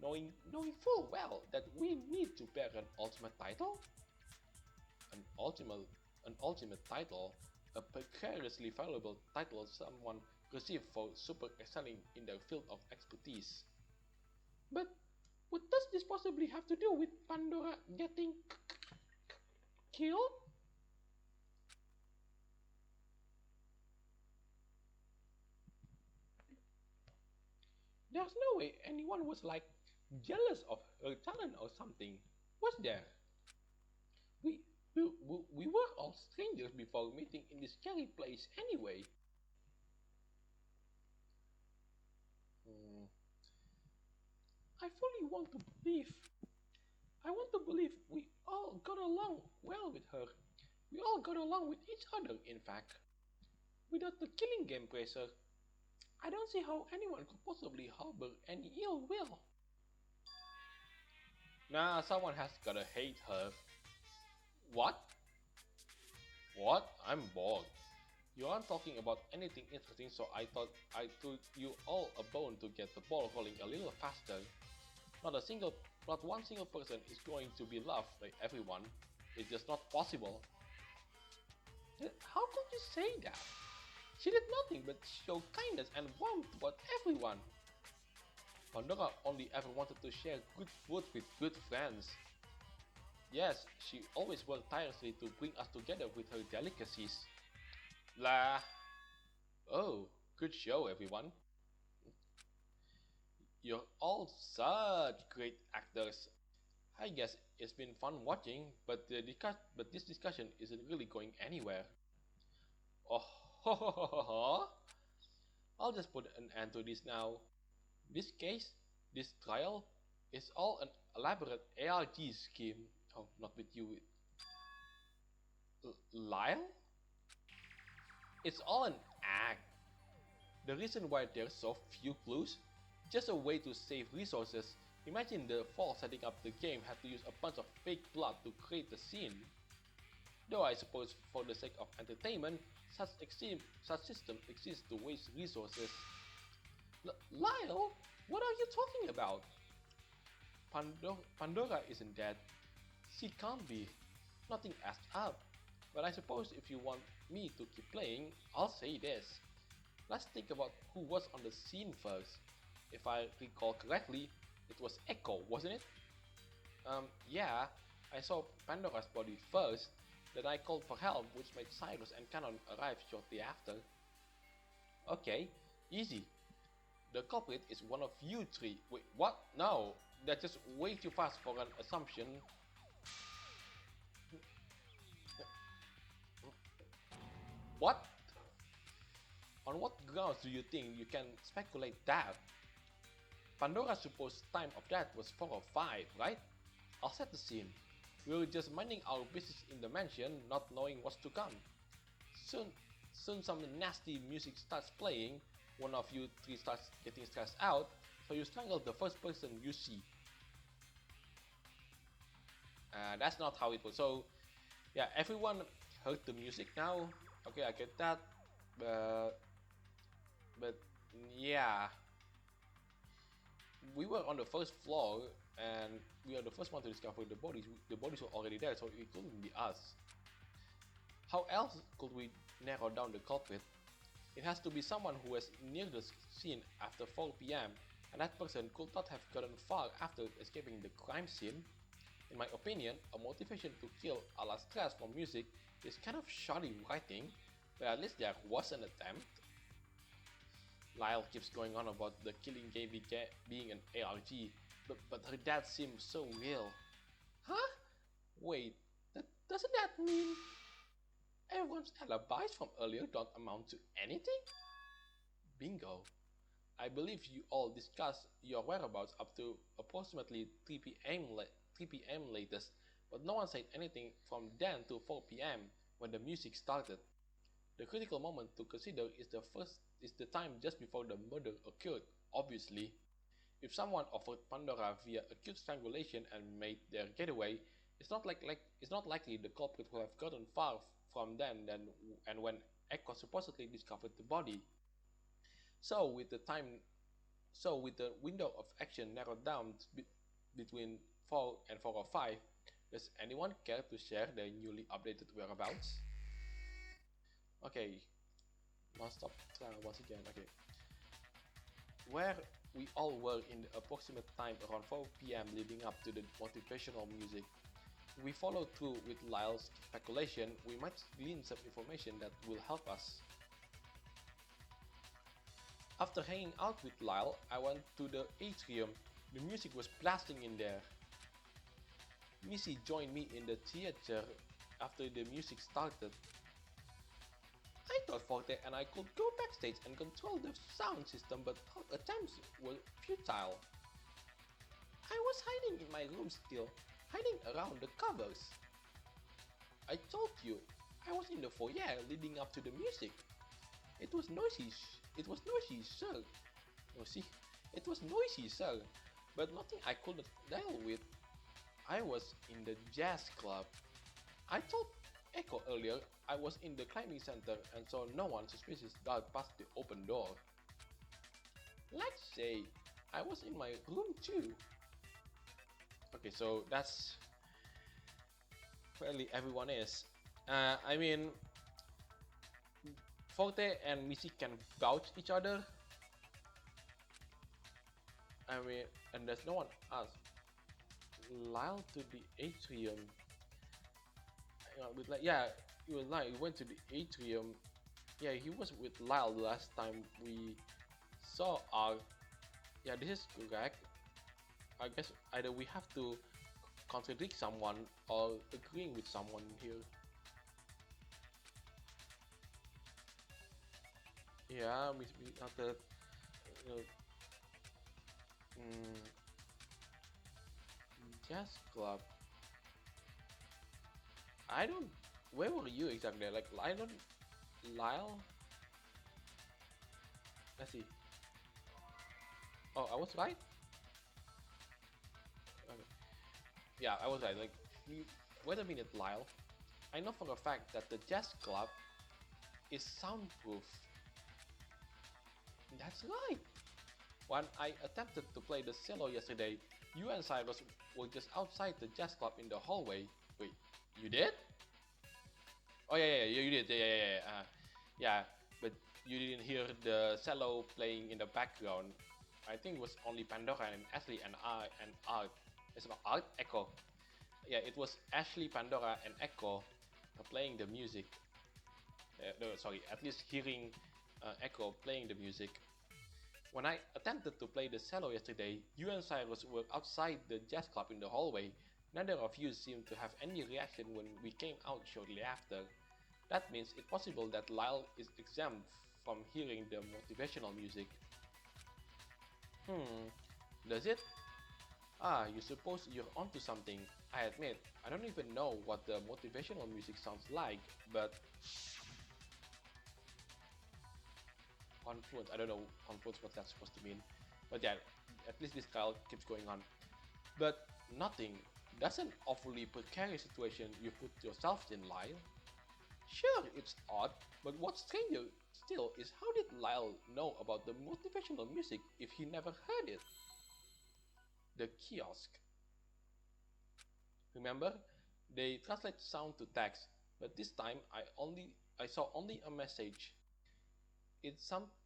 knowing full well that we need to bear an ultimate title? An ultimate title, a precariously valuable title someone received for super excelling in their field of expertise. But what does this possibly have to do with Pandora getting killed? There's no way anyone was like jealous of her talent or something, was there? We, we were all strangers before meeting in this scary place anyway. I fully want to believe. I want to believe we all got along well with her. We all got along with each other, in fact. Without the killing game pressure, I don't see how anyone could possibly harbor any ill will. Nah, someone has gotta hate her. What? What? I'm bored. You aren't talking about anything interesting, so I thought I threw you all a bone to get the ball rolling a little faster. Not one single person is going to be loved by everyone. It's just not possible. How could you say that? She did nothing but show kindness and warmth toward everyone. Pandora only ever wanted to share good food with good friends. Yes, she always worked tirelessly to bring us together with her delicacies. Blah. Oh, good show, everyone. You're all such great actors. I guess it's been fun watching, but this discussion isn't really going anywhere. Oh, ho, ho, ho, ho, ho. I'll just put an end to this now. This case, this trial, is all an elaborate ARG scheme. Oh, not with you. Lyle? It's all an act. The reason why there's so few clues? Just a way to save resources. Imagine the fall setting up the game had to use a bunch of fake blood to create the scene. Though I suppose for the sake of entertainment, such system exists to waste resources. Lyle? What are you talking about? Pandora isn't dead. She can't be. Nothing adds up. But I suppose if you want me to keep playing, I'll say this. Let's think about who was on the scene first. If I recall correctly, it was Echo, wasn't it? Yeah, I saw Pandora's body first, then I called for help, which made Cyrus and Canon arrive shortly after. Okay, easy. The culprit is one of you three. Wait, what? No, that's just way too fast for an assumption. What? On what grounds do you think you can speculate that? Pandora's supposed time of death was 4 or 5, right? I'll set the scene. We were just minding our business in the mansion, not knowing what's to come. Soon some nasty music starts playing, one of you three starts getting stressed out, so you strangle the first person you see. That's not how it was. So, yeah, everyone heard the music now. Okay, I get that. But yeah. We were on the first floor, and we are the first one to discover the bodies. The bodies were already there, so it couldn't be us. How else could we narrow down the culprit? It has to be someone who was near the scene after 4 p.m. and that person could not have gotten far after escaping the crime scene. In my opinion, a motivation to kill a la stress from music is kind of shoddy writing, but at least there was an attempt. Lyle keeps going on about the killing game being an ARG, but her dad seems so real. Huh? Wait, doesn't that mean everyone's alibis from earlier don't amount to anything? Bingo. I believe you all discussed your whereabouts up to approximately 3 p.m. latest, but no one said anything from then to 4 p.m. when the music started. The critical moment to consider is the time just before the murder occurred, obviously. If someone offered Pandora via acute strangulation and made their getaway, it's not likely the culprit will have gotten far from then and when Echo supposedly discovered the body. So with the window of action narrowed down between 4 and 4:05, does anyone care to share their newly updated whereabouts? Okay, non-stop trial once again. Okay, where we all were in the approximate time around 4 p.m. leading up to the motivational music. If we follow through with Lyle's speculation, we might glean some information that will help us. After hanging out with Lyle, I went to the atrium. The music was blasting in there. Missy joined me in the theater after the music started. I thought Forte and I could go backstage and control the sound system, but our attempts were futile. I was hiding in my room still, hiding around the covers. I told you, I was in the foyer leading up to the music. It was noisy, sir. It was noisy, sir, but nothing I couldn't deal with. I was in the jazz club. I told Echo earlier I was in the climbing center and saw no one suspicious dart past the open door. Let's say I was in my room too. Okay, so that's fairly everyone is. I mean, Forte and Missy can vouch each other. I mean, and there's no one else. Lyle to the atrium. Yeah, he was like, he went to the atrium. Yeah, he was with Lyle the last time we saw our. Yeah, this is correct. I guess either we have to contradict someone or agreeing with someone here. Yeah, we after jazz club. I don't. Where were you exactly? Like I don't. Lyle. Let's see. Oh, I was right. Okay. Yeah, I was right. Like, wait a minute, Lyle. I know for a fact that the jazz club is soundproof. That's right. When I attempted to play the cello yesterday, you and Cyrus were just outside the jazz club in the hallway. Wait, you did? Oh yeah, you did. Yeah, but you didn't hear the cello playing in the background. I think it was only Pandora and Ashley and Art. It's not Art, Echo. Yeah, it was Ashley, Pandora, and Echo playing the music. No, sorry, at least hearing Echo playing the music. When I attempted to play the cello yesterday, you and Cyrus were outside the jazz club in the hallway. Neither of you seemed to have any reaction when we came out shortly after. That means it's possible that Lyle is exempt from hearing the motivational music. Does it? Ah, you suppose you're onto something. I admit, I don't even know what the motivational music sounds like, but confluence, I don't know confluence what that's supposed to mean. But yeah, at least this trial keeps going on. But nothing. That's an awfully precarious situation you put yourself in, Lyle. Sure, it's odd, but what's stranger still is how did Lyle know about the motivational music if he never heard it? The kiosk. Remember? They translate sound to text, but this time I saw only a message. it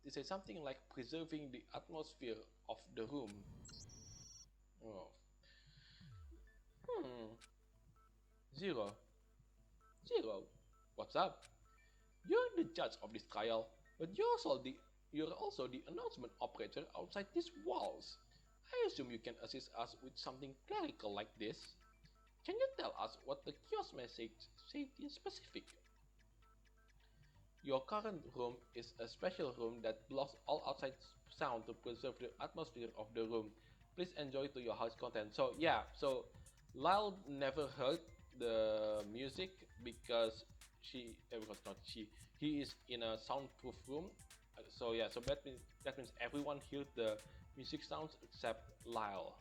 says something like preserving the atmosphere of the room. Oh. Hmm. Zero. Zero. What's up? You're the judge of this trial, but you're also the announcement operator outside these walls. I assume you can assist us with something clerical like this. Can you tell us what the kiosk message said in specific? Your current room is a special room that blocks all outside sound to preserve the atmosphere of the room. Please enjoy to your heart's content. So yeah, so Lyle never heard the music because because not she, he is in a soundproof room. So yeah, so that means everyone hears the music sounds except Lyle.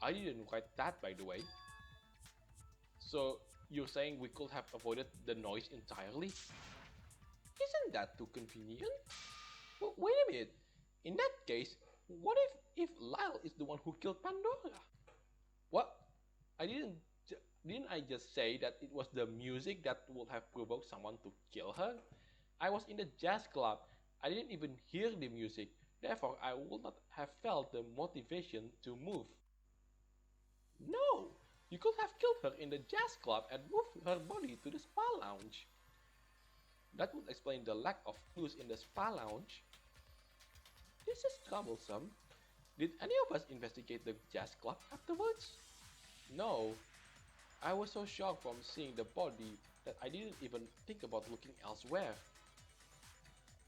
I didn't write that, by the way. So you're saying we could have avoided the noise entirely? Isn't that too convenient? But wait a minute. In that case, what if Lyle is the one who killed Pandora? What? I didn't I just say that it was the music that would have provoked someone to kill her? I was in the jazz club. I didn't even hear the music. Therefore, I would not have felt the motivation to move. No, you could have killed her in the jazz club and moved her body to the spa lounge. That would explain the lack of clues in the spa lounge. This is troublesome. Did any of us investigate the jazz club afterwards? No. I was so shocked from seeing the body that I didn't even think about looking elsewhere.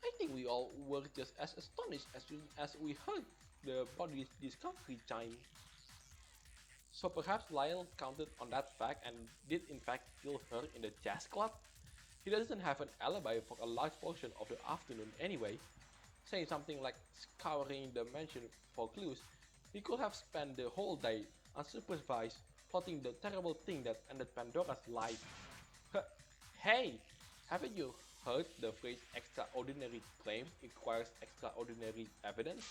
I think we all were just as astonished as soon as we heard the body's discovery chime. So perhaps Lyle counted on that fact and did in fact kill her in the jazz club? He doesn't have an alibi for a large portion of the afternoon anyway. Saying something like scouring the mansion for clues, he could have spent the whole day unsupervised plotting the terrible thing that ended Pandora's life. Hey, haven't you heard the phrase extraordinary claims requires extraordinary evidence?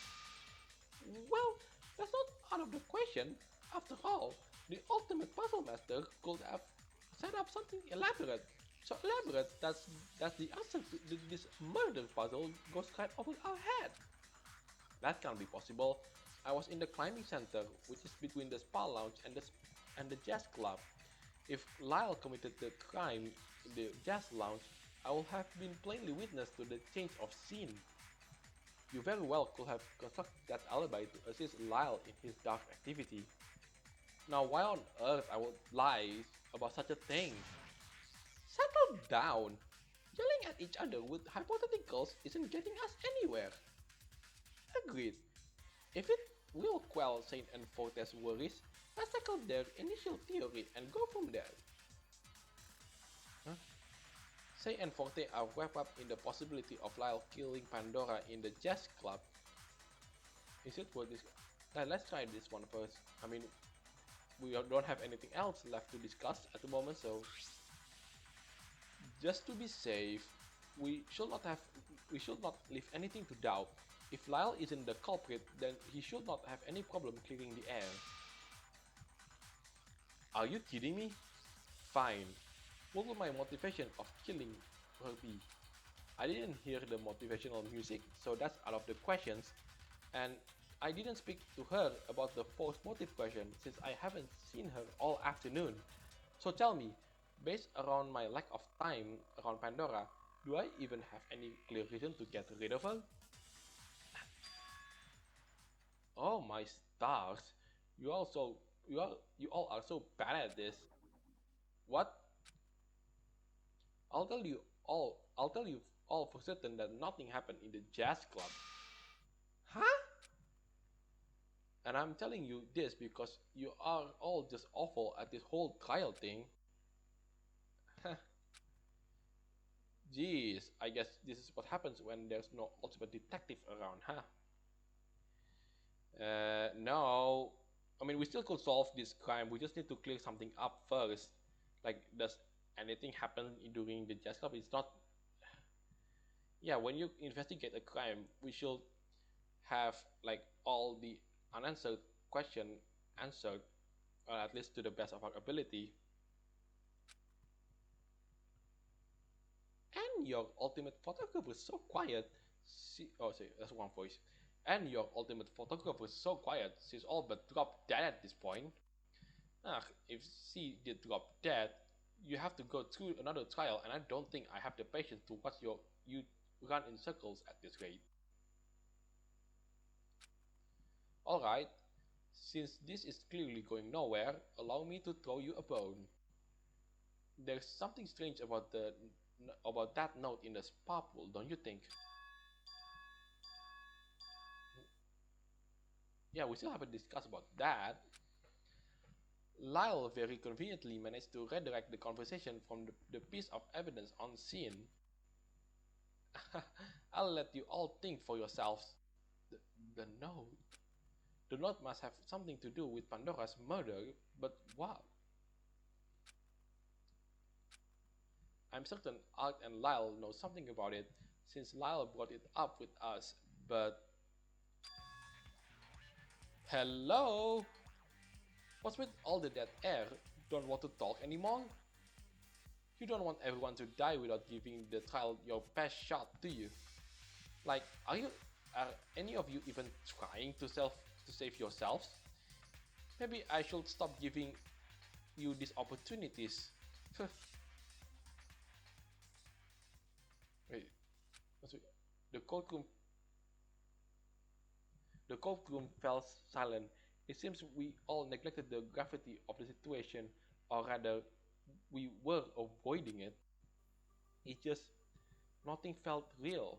Well, that's not out of the question. After all, the ultimate puzzle master could have set up something elaborate. So elaborate that's the answer to this murder puzzle goes right over our head. That can't be possible. I was in the climbing center, which is between the spa lounge and the jazz club. If Lyle committed the crime in the jazz lounge, I would have been plainly witness to the change of scene. You very well could have constructed that alibi to assist Lyle in his dark activity. Now why on earth I would lie about such a thing? Settle down! Yelling at each other with hypotheticals isn't getting us anywhere. Agreed. If it will quell Saint and Forte's worries, let's tackle their initial theory and go from there. Huh? Saint and Forte are wrapped up in the possibility of Lyle killing Pandora in the jazz club. Is it worth this? Let's try this one first. I mean, we don't have anything else left to discuss at the moment, so just to be safe, we should not leave anything to doubt. If Lyle isn't the culprit, then he should not have any problem clearing the air. Are you kidding me? Fine. What would my motivation of killing her be? I didn't hear the motivational music, so that's out of the questions. And I didn't speak to her about the false motive question since I haven't seen her all afternoon. So tell me, based around my lack of time around Pandora, do I even have any clear reason to get rid of her? Oh my stars! You all are so bad at this. What? I'll tell you all for certain that nothing happened in the jazz club. Huh? And I'm telling you this because you are all just awful at this whole trial thing. Jeez, I guess this is what happens when there's no ultimate detective around, huh? No. I mean, we still could solve this crime. We just need to clear something up first. Like, does anything happen during the jazz club? It's not. Yeah, when you investigate a crime, we should have like all the unanswered question answered, or at least to the best of our ability. And your ultimate photographer is so quiet. Sorry, that's one voice. And your ultimate photographer is so quiet. She's all but dropped dead at this point. If she did drop dead, you have to go through another trial, and I don't think I have the patience to watch you run in circles at this rate. Alright, since this is clearly going nowhere, allow me to throw you a bone. There's something strange about that note in the spa pool, don't you think? Yeah, we still haven't discussed about that. Lyle very conveniently managed to redirect the conversation from the piece of evidence on scene. I'll let you all think for yourselves. The, the note. The note must have something to do with Pandora's murder, but what? I'm certain Art and Lyle know something about it, since Lyle brought it up with us, but... Hello? What's with all the dead air? Don't want to talk anymore? You don't want everyone to die without giving the trial your best shot, do you? Like, are any of you even trying to save yourselves? Maybe I should stop giving you these opportunities. Wait, the courtroom fell silent. It seems we all neglected the gravity of the situation, or rather, we were avoiding it. It just, nothing felt real.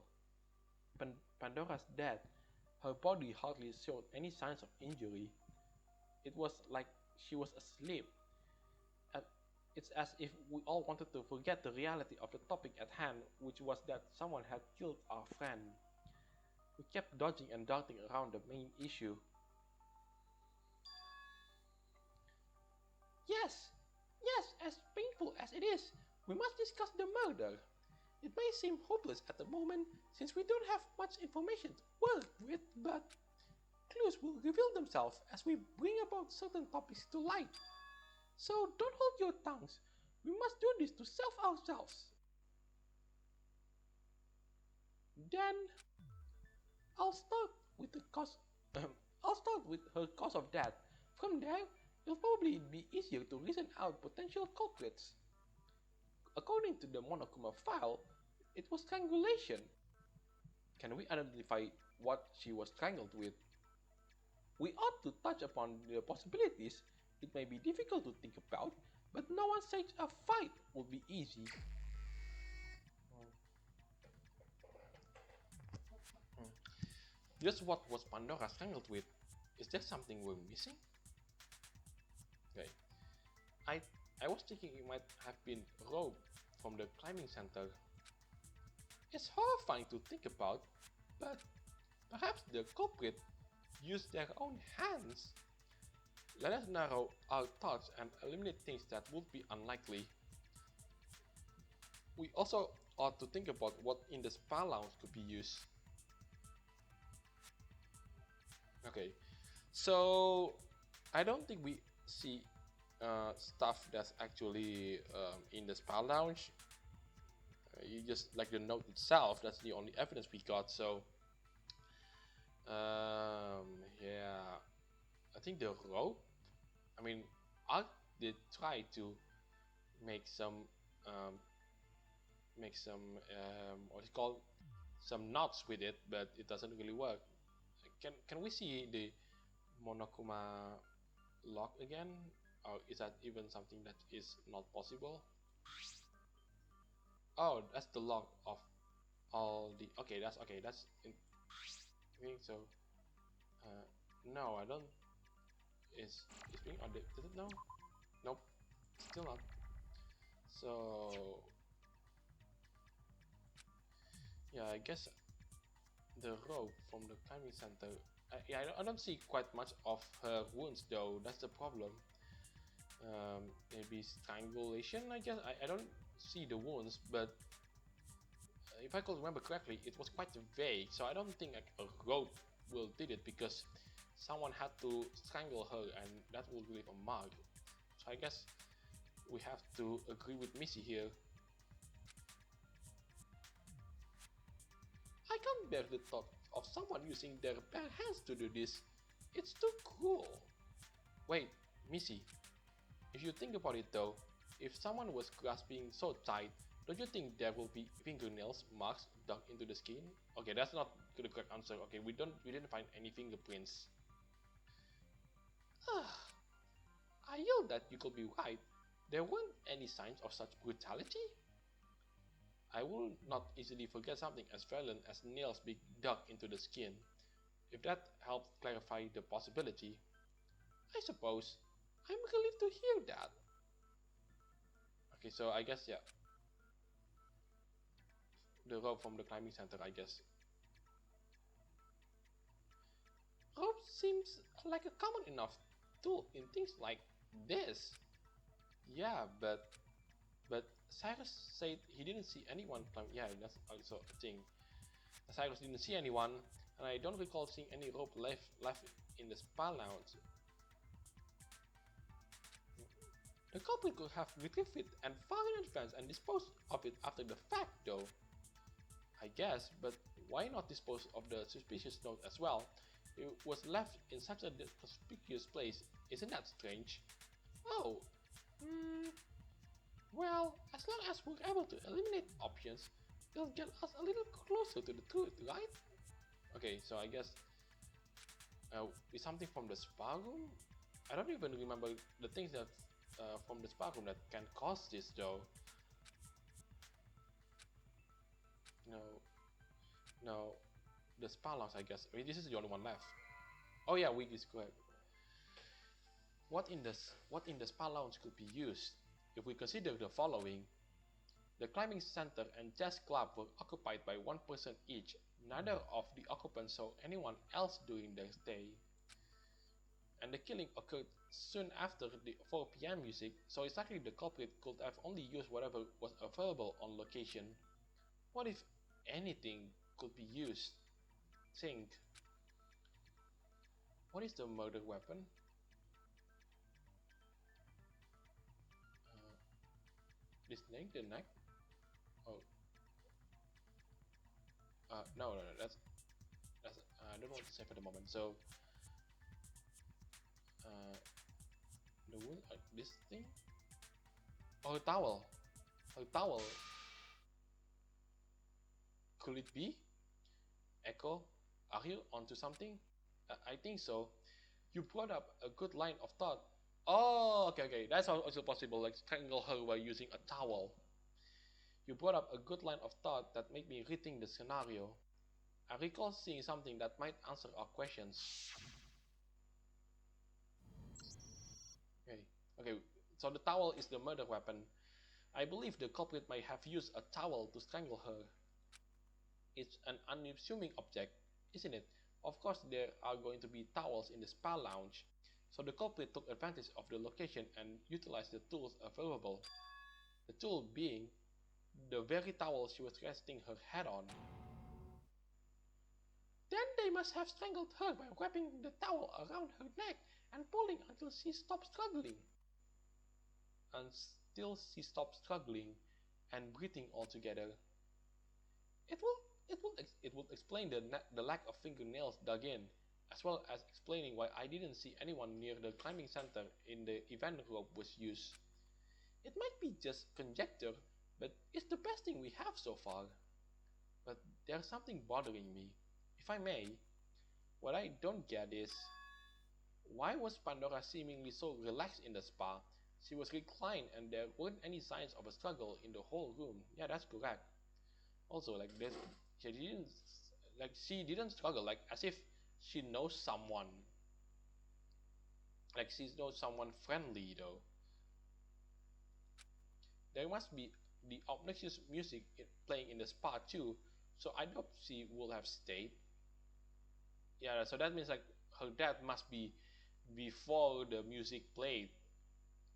Pandora's dead. Her body hardly showed any signs of injury. It was like she was asleep. It's as if we all wanted to forget the reality of the topic at hand, which was that someone had killed our friend. We kept dodging and darting around the main issue. Yes, as painful as it is, we must discuss the murder. It may seem hopeless at the moment, since we don't have much information to work with, but clues will reveal themselves as we bring about certain topics to light. So don't hold your tongues. We must do this to save ourselves. Then I'll start with the cause. I'll start with her cause of death. From there, it'll probably be easier to reason out potential culprits. According to the Monokuma file, it was strangulation. Can we identify what she was strangled with? We ought to touch upon the possibilities. It may be difficult to think about, but no one says a fight would be easy. Just what was Pandora strangled with? Is there something we're missing? Okay. I was thinking it might have been rope from the climbing center. It's horrifying to think about, but perhaps the culprit used their own hands. Let us narrow our thoughts and eliminate things that would be unlikely. We also ought to think about what in the spa lounge could be used. Okay, so I don't think we see stuff that's actually in the spa lounge. You just like the note itself. That's the only evidence we got. So yeah, I think the rope. I mean, I did try to make some what is called some knots with it, but it doesn't really work. Can we see the Monokuma lock again, or is that even something that is not possible? Oh, that's the log of all the. Okay, that's okay. That's. I think so. No, I don't. Is being updated? Did it? No. Nope. Still not. So yeah, I guess the rope from the climbing center. Yeah, I don't see quite much of her wounds though. That's the problem. Maybe strangulation. I guess I don't see the wounds, but if I could remember correctly, it was quite vague. So I don't think like, a rope will did it because someone had to strangle her, and that will leave a mark. So I guess we have to agree with Missy here. can't bear the thought of someone using their bare hands to do this. It's too cruel. Wait, Missy. If you think about it though, if someone was grasping so tight, don't you think there will be fingernails marks dug into the skin? Okay, that's not the correct answer. Okay, we didn't find any fingerprints. I yelled that you could be right. There weren't any signs of such brutality. I will not easily forget something as violent as nails being dug into the skin. If that helped clarify the possibility, I suppose I'm relieved to hear that. Okay, so I guess, yeah, the rope from the climbing center, I guess. Rope seems like a common enough tool in things like this. Yeah, but Cyrus said he didn't see anyone climb. Yeah, that's also a thing. Cyrus didn't see anyone, and I don't recall seeing any rope left in the spa lounge. The culprit could have retrieved it and far in advance and disposed of it after the fact, though. I guess, but why not dispose of the suspicious note as well? It was left in such a conspicuous place. Isn't that strange? Oh, well, as long as we're able to eliminate options, it'll get us a little closer to the truth, right? Okay, so I guess is something from the spa room? I don't even remember the things that from the spa room that can cause this though. No, the spa lounge, I guess. I mean, this is the only one left. Oh yeah, weak is correct. What in the spa lounge could be used? If we consider the following: the climbing center and jazz club were occupied by one person each. Neither of the occupants saw anyone else during their stay. And the killing occurred soon after the 4 PM music, so it's likely the culprit could have only used whatever was available on location. What if anything could be used? Think. What is the murder weapon? This neck, the neck? Oh. No, that's I don't want to say for the moment. So, the wound, this thing? Oh, a towel. A towel. Could it be? Echo, are you onto something? I think so. You brought up a good line of thought. Oh, okay. That's also possible, like strangle her by using a towel. You brought up a good line of thought that made me rethink the scenario. I recall seeing something that might answer our questions. Okay, so the towel is the murder weapon. I believe the culprit might have used a towel to strangle her. It's an unassuming object, isn't it? Of course, there are going to be towels in the spa lounge, so the culprit took advantage of the location and utilized the tools available. The tool being the very towel she was resting her head on. Then they must have strangled her by wrapping the towel around her neck and pulling until she stopped struggling. Until she stopped struggling and breathing altogether. It would explain the lack of fingernails dug in, as well as explaining why I didn't see anyone near the climbing center in the event rope was used. It might be just conjecture, but it's the best thing we have so far. But there's something bothering me. If I may, what I don't get is, why was Pandora seemingly so relaxed in the spa? She was reclined and there weren't any signs of a struggle in the whole room. Yeah, that's correct. Also, like this, she didn't struggle, like as if she knows someone. Like she knows someone friendly though. There must be the obnoxious music playing in the spa too, so I hope she will have stayed. Yeah, so that means like her death must be before the music played.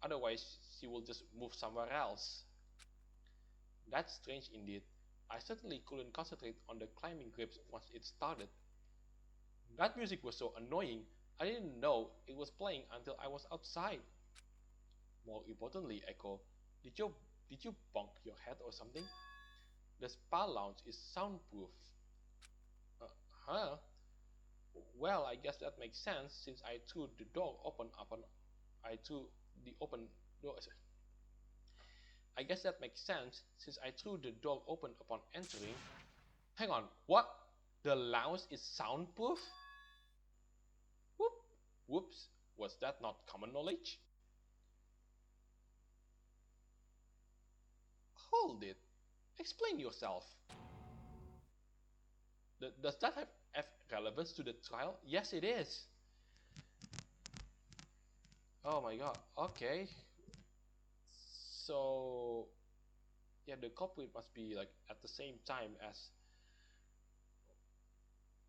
Otherwise, she will just move somewhere else. That's strange indeed. I certainly couldn't concentrate on the climbing grips once it started. That music was so annoying, I didn't know it was playing until I was outside. More importantly, Echo, did you bonk your head or something? The spa lounge is soundproof. Huh? Well, I guess that makes sense since I threw the door open upon I threw the open door. I guess that makes sense since I threw the door open upon entering. Hang on, what? The lounge is soundproof? Whoop, whoops, was that not common knowledge? Hold it. Explain yourself. Does that have relevance to the trial? Yes, it is. Oh my god, okay. So, yeah, the culprit must be like at the same time as.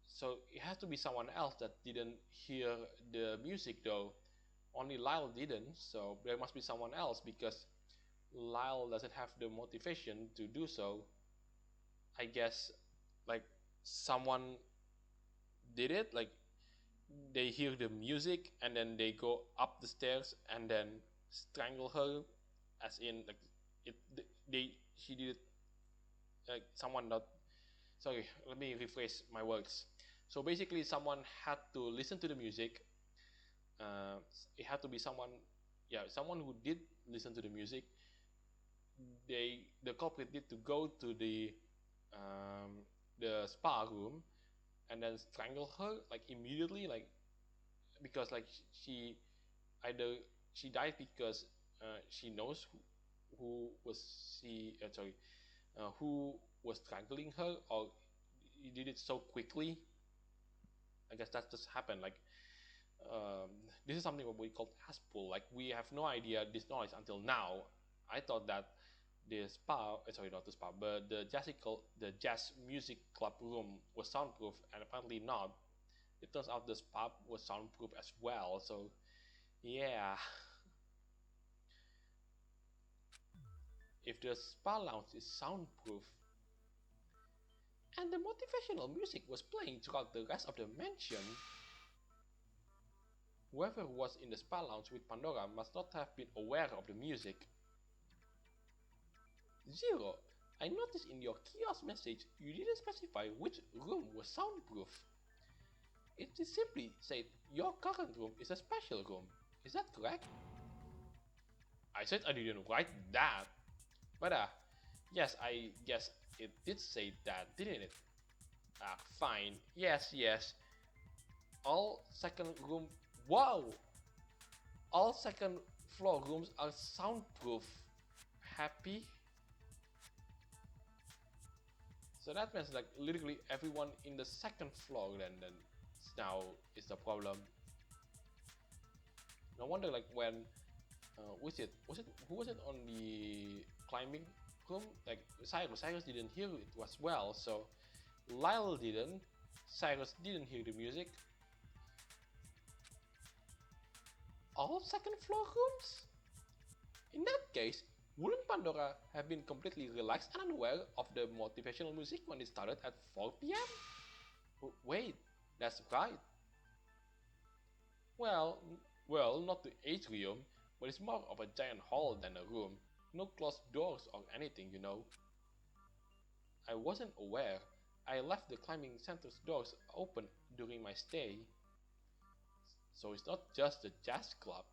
So, it has to be someone else that didn't hear the music though. Only Lyle didn't, so there must be someone else because Lyle doesn't have the motivation to do so. I guess, like, someone did it, like, they hear the music and then they go up the stairs and then strangle her, as in, like, it, they, she did it, like, someone not, sorry, let me rephrase my words. So basically, someone had to listen to the music. Uh, it had to be someone, yeah, someone who did listen to the music. The culprit need to go to the spa room and then strangle her like immediately, like, because like she either she died because she knows who was she sorry who was strangling her, or he did it so quickly. I guess that just happened. Like, um, this is something what we call haspool. Like, we have no idea this knowledge until now. I thought that the spa, sorry, not the spa, but the jazz music club room was soundproof, and apparently not. It turns out the spa was soundproof as well. So, yeah, if the spa lounge is soundproof, and the motivational music was playing throughout the rest of the mansion, whoever was in the spa lounge with Pandora must not have been aware of the music. Zero, I noticed in your kiosk message you didn't specify which room was soundproof. It simply said your current room is a special room. Is that correct? I said I didn't write that. But yes, I guess it did say that, didn't it? Fine. Yes, yes. All second room. Wow! All second floor rooms are soundproof. Happy? So that means like literally everyone in the second floor then now is the problem. No wonder like when who was it on the climbing room? Like Cyrus didn't hear it as well, so Lyle didn't, Cyrus didn't hear the music. All second floor rooms? In that case, wouldn't Pandora have been completely relaxed and unaware of the motivational music when it started at 4 p.m? Wait, that's right. Well, not the atrium, but it's more of a giant hall than a room. No closed doors or anything, you know. I wasn't aware. I left the climbing center's doors open during my stay. So it's not just the jazz club.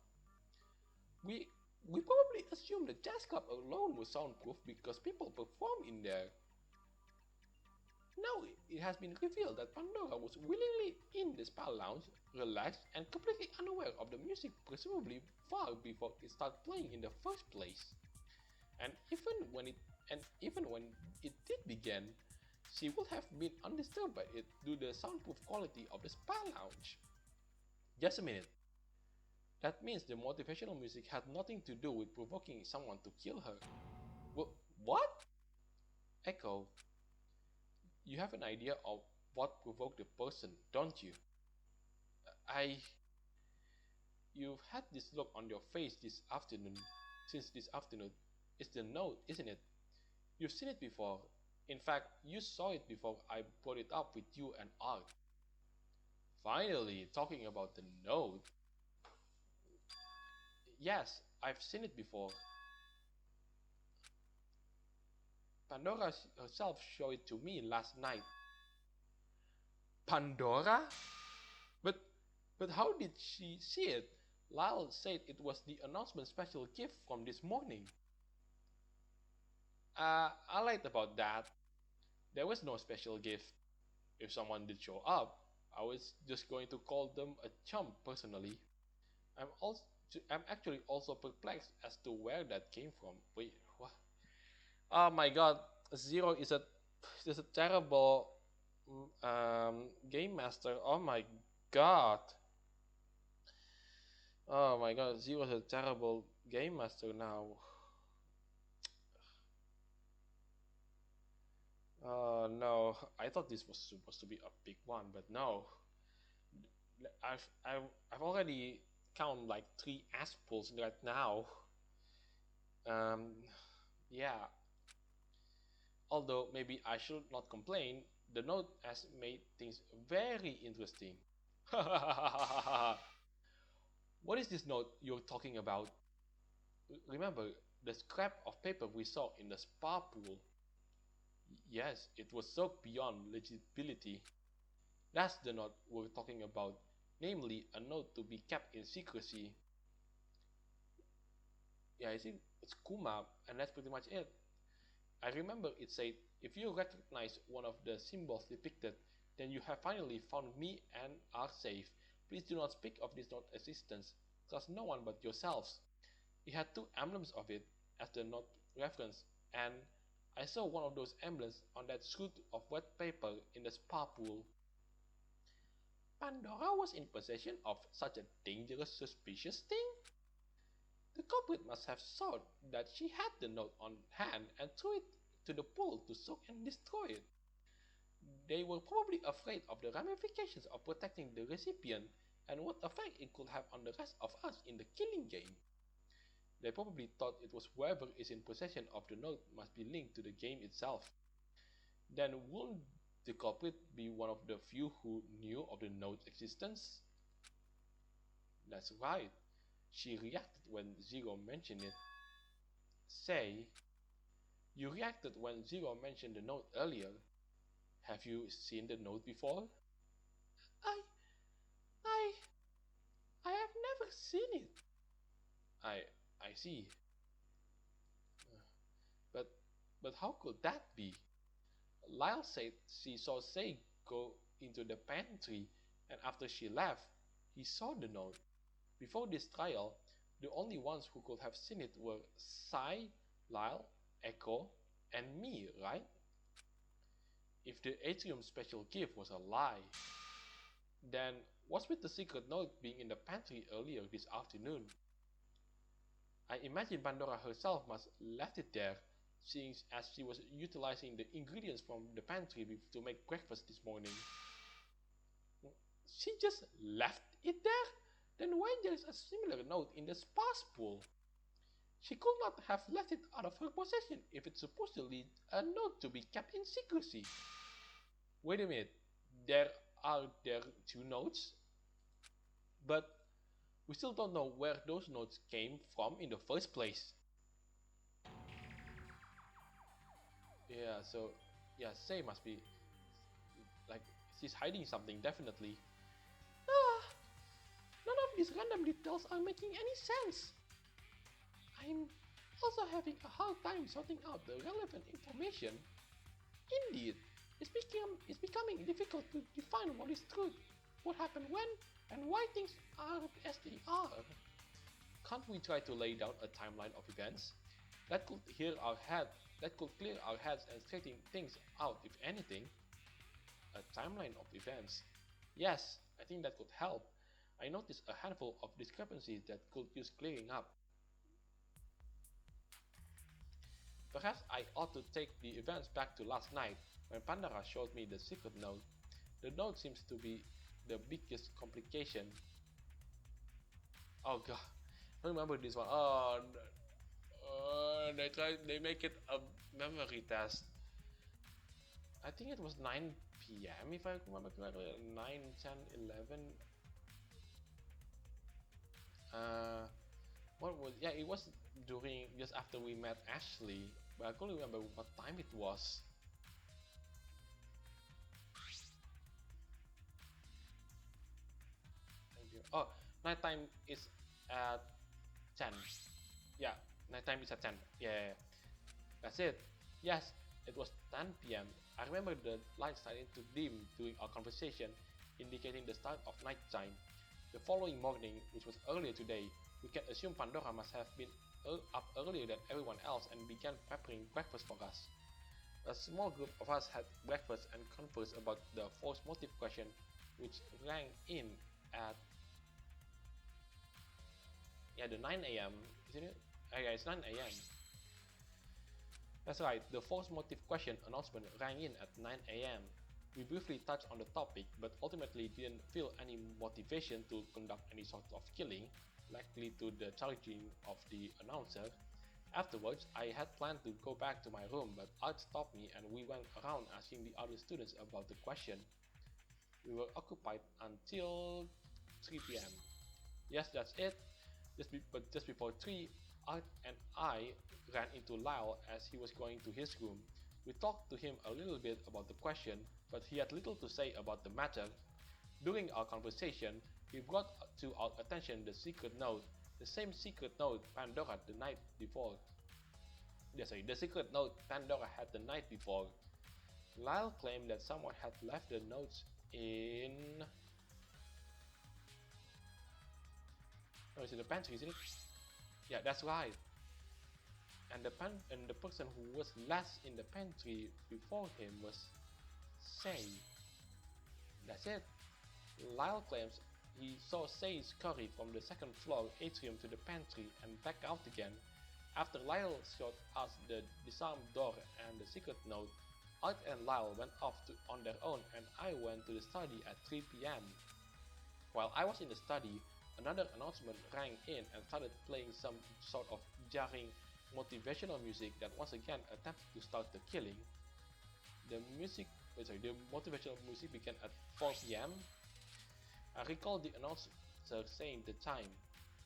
We we probably assumed the jazz club alone was soundproof because people perform in there. Now it has been revealed that Pandora was willingly in the spa lounge, relaxed and completely unaware of the music, presumably far before it started playing in the first place. And even when it did begin, she would have been undisturbed by it due to the soundproof quality of the spa lounge. Just a minute. That means the motivational music had nothing to do with provoking someone to kill her. What? Echo, you have an idea of what provoked the person, don't you? I. You've had this look on your face since this afternoon. It's the note, isn't it? You've seen it before. In fact, you saw it before I brought it up with you and Art. Finally, talking about the note. Yes, I've seen it before. Pandora herself showed it to me last night. Pandora? But but how did she see it? Lyle said it was the announcement special gift from this morning. I lied about that. There was no special gift. If someone did show up, I was just going to call them a chump personally. I'm also I'm actually also perplexed as to where that came from. Wait, what? Oh my god, Zero is a terrible game master. Oh my god. Oh my god, Zero is a terrible game master now. No, I thought this was supposed to be a big one, but no. I've already count like 3 pulls right now. Um, yeah. Although maybe I should not complain, the note has made things very interesting. What is this note you're talking about? Remember the scrap of paper we saw in the spa pool? Yes, it was so beyond legibility. That's the note we're talking about, namely a note to be kept in secrecy. Yeah, I think it's Kuma, and that's pretty much it. I remember it said, if you recognize one of the symbols depicted, then you have finally found me and are safe. Please do not speak of this note's existence. Trust no one but yourselves. It had 2 emblems of it, as the note reference, and I saw one of those emblems on that scrap of wet paper in the spa pool. Pandora was in possession of such a dangerous, suspicious thing? The culprit must have thought that she had the note on hand and threw it to the pool to soak and destroy it. They were probably afraid of the ramifications of protecting the recipient and what effect it could have on the rest of us in the killing game. They probably thought it was whoever is in possession of the note must be linked to the game itself. Then wouldn't the culprit be one of the few who knew of the note's existence? That's right. She reacted when Zero mentioned it. Say, you reacted when Zero mentioned the note earlier. Have you seen the note before? I, I, I have never seen it. I, I see. But, but how could that be? Lyle said she saw Say go into the pantry, and after she left, he saw the note. Before this trial, the only ones who could have seen it were Sai, Lyle, Echo, and me, right? If the atrium special gift was a lie, then what's with the secret note being in the pantry earlier this afternoon? I imagine Pandora herself must left it there, seeing as she was utilizing the ingredients from the pantry to make breakfast this morning. She just left it there? Then why there is a similar note in the sparse pool? She could not have left it out of her possession if it's supposedly a note to be kept in secrecy. Wait a minute, there 2 notes? But we still don't know where those notes came from in the first place. Yeah, so yeah, Sei must be like she's hiding something definitely. Ah, none of these random details are making any sense. I'm also having a hard time sorting out the relevant information. Indeed, it's becoming difficult to define what is truth, what happened when, and why things are as they are. Can't we try to lay down a timeline of events? That could clear our heads and straighten things out if anything. A timeline of events. Yes, I think that could help. I noticed a handful of discrepancies that could use clearing up. Perhaps I ought to take the events back to last night when Pandora showed me the secret note. The note seems to be the biggest complication. Oh god, I remember this one. They make it a memory test. I think it was 9 p.m. if I remember correctly. 9, 10, 11. What was? Yeah, it was during just after we met Ashley, but I couldn't remember what time it was. Oh, nighttime is at 10. Yeah, nighttime is at 10. Yeah, that's it. Yes, it was 10 p.m. I remember the light starting to dim during our conversation, indicating the start of nighttime. The following morning, which was earlier today, we can assume Pandora must have been up earlier than everyone else and began preparing breakfast for us. A small group of us had breakfast and conversed about the false motive question, which rang in at the 9 a.m. Isn't it? Yeah, it's 9 a.m. That's right, the false motive question announcement rang in at 9 a.m. We briefly touched on the topic, but ultimately didn't feel any motivation to conduct any sort of killing, likely to the charging of the announcer. Afterwards, I had planned to go back to my room, but Art stopped me and we went around asking the other students about the question. We were occupied until 3 p.m. Yes, that's it. But just before 3, Art and I ran into Lyle as he was going to his room. We talked to him a little bit about the question, but he had little to say about the matter. During our conversation, he brought to our attention the secret note, the same secret note Pandora the night before. The secret note Pandora had the night before. Lyle claimed that someone had left the notes in... Oh, it's in the pantry, isn't it? Yeah, that's right. And the person who was last in the pantry before him was Sei. That's it. Lyle claims he saw Sei scurry from the second floor atrium to the pantry and back out again. After Lyle showed us the disarmed door and the secret note, Art and Lyle went off on their own and I went to the study at 3 p.m. While I was in the study, another announcement rang in and started playing some sort of jarring motivational music that once again attempted to start the killing. The motivational music began at 4 p.m. I recall the announcer saying the time.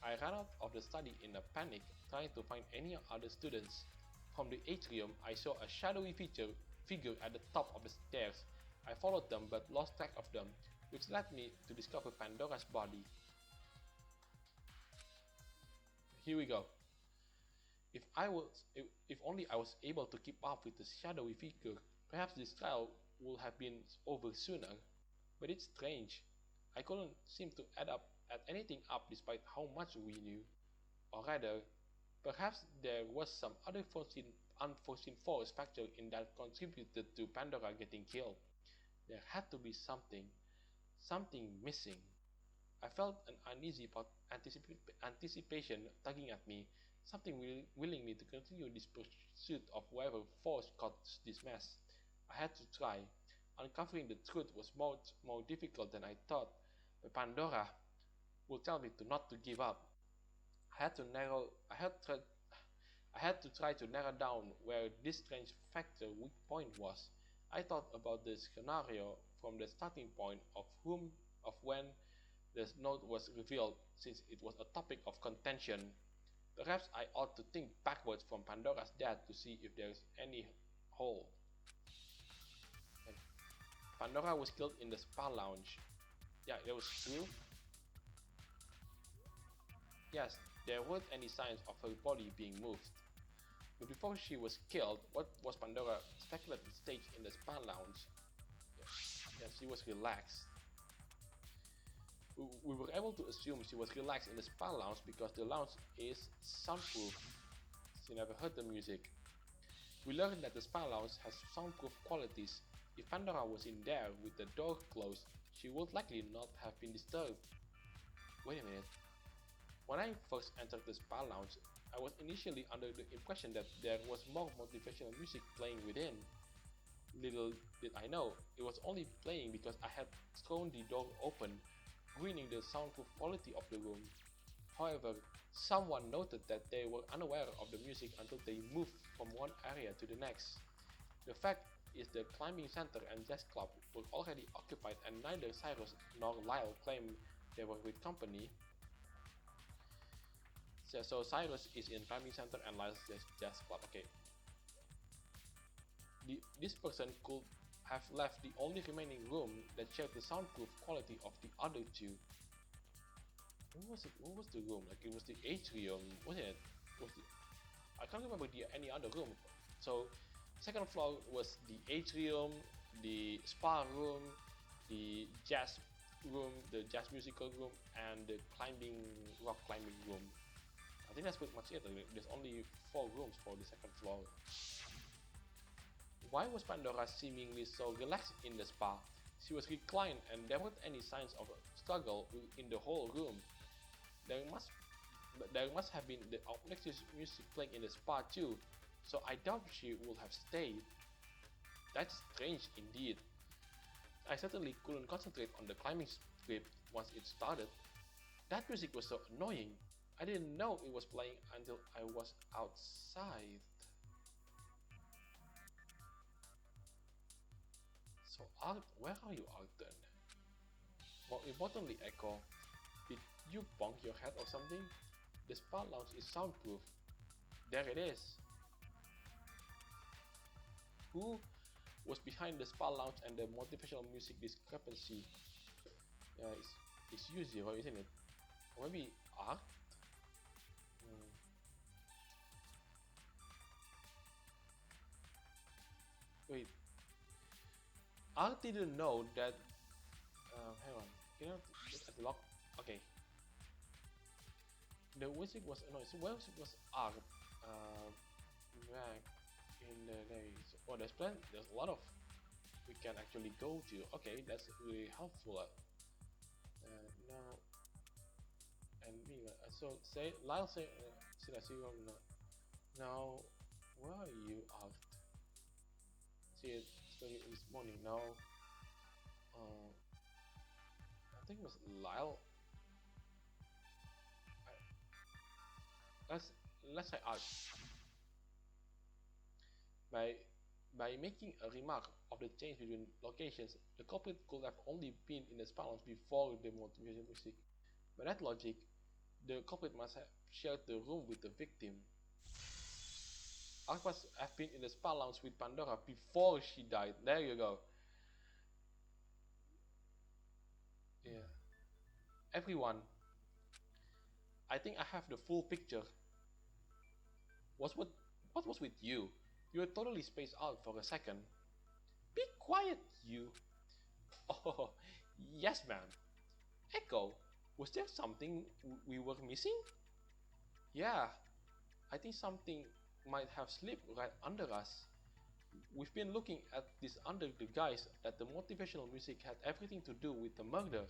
I ran out of the study in a panic, trying to find any other students. From the atrium, I saw a shadowy figure at the top of the stairs. I followed them but lost track of them, which led me to discover Pandora's body. Here we go. If only I was able to keep up with the shadowy figure, perhaps this trial would have been over sooner. But it's strange. I couldn't seem to add anything up despite how much we knew. Or rather, perhaps there was some other unforeseen force factor in that contributed to Pandora getting killed. There had to be something missing. I felt an uneasy anticipation tugging at me, something willing me to continue this pursuit of whoever force caused this mess. I had to try. Uncovering the truth was much more difficult than I thought, but Pandora would tell me not to give up. I had to try to narrow down where this strange factor weak point was. I thought about the scenario from the starting point of when the note was revealed, since it was a topic of contention. Perhaps I ought to think backwards from Pandora's death to see if there is any hole. Pandora was killed in the spa lounge. Yeah, that was true. Yes, there weren't any signs of her body being moved. But before she was killed, what was Pandora's speculated stage in the spa lounge? Yes, she was relaxed. We were able to assume she was relaxed in the spa lounge because the lounge is soundproof. She never heard the music. We learned that the spa lounge has soundproof qualities. If Pandora was in there with the door closed, she would likely not have been disturbed. Wait a minute. When I first entered the spa lounge, I was initially under the impression that there was more motivational music playing within. Little did I know, it was only playing because I had thrown the door open, ruining the soundproof quality of the room. However, someone noted that they were unaware of the music until they moved from one area to the next. The fact is the climbing center and jazz club were already occupied and neither Cyrus nor Lyle claimed they were with company. So Cyrus is in climbing center and Lyle's jazz club, okay. This person could have left the only remaining room that shared the soundproof quality of the other two. What was it? What was the room? Like it was the atrium, wasn't it? I can't remember any other room. So, second floor was the atrium, the spa room, the jazz room, the jazz musical room, and the rock climbing room. I think that's pretty much it. There's only 4 rooms for the second floor. Why was Pandora seemingly so relaxed in the spa? She was reclined and there weren't any signs of struggle in the whole room. There must have been the obnoxious music playing in the spa too, so I doubt she would have stayed. That's strange indeed. I certainly couldn't concentrate on the climbing script once it started. That music was so annoying. I didn't know it was playing until I was outside. So Art, where are you, Arden? More importantly, Echo, did you bonk your head or something? The spa lounge is soundproof. There it is. Who was behind the spa lounge and the motivational music discrepancy? Yeah, it's U0, isn't it? Or maybe Art? Wait, Art didn't know that. Hang on, you know, look at the log. Okay, the music was annoying. So where was Art? Back in the days. Oh, there's a lot of we can actually go to. Okay, that's really helpful. Now and me. So say Lyle say should I see you now? Where are you, Art? See it started this morning. Now, I think it was Lyle. Let's say Art. By making a remark of the change between locations, the culprit could have only been in the spa lounge before the motivation music. By that logic, the culprit must have shared the room with the victim. Art must have been in the spa lounge with Pandora before she died. There you go. Yeah. Everyone, I think I have the full picture. What was with you? You were totally spaced out for a second. Be quiet, you. Oh, yes, ma'am. Echo, was there something we were missing? Yeah, I think something might have slipped right under us. We've been looking at this under the guise that the motivational music had everything to do with the murder.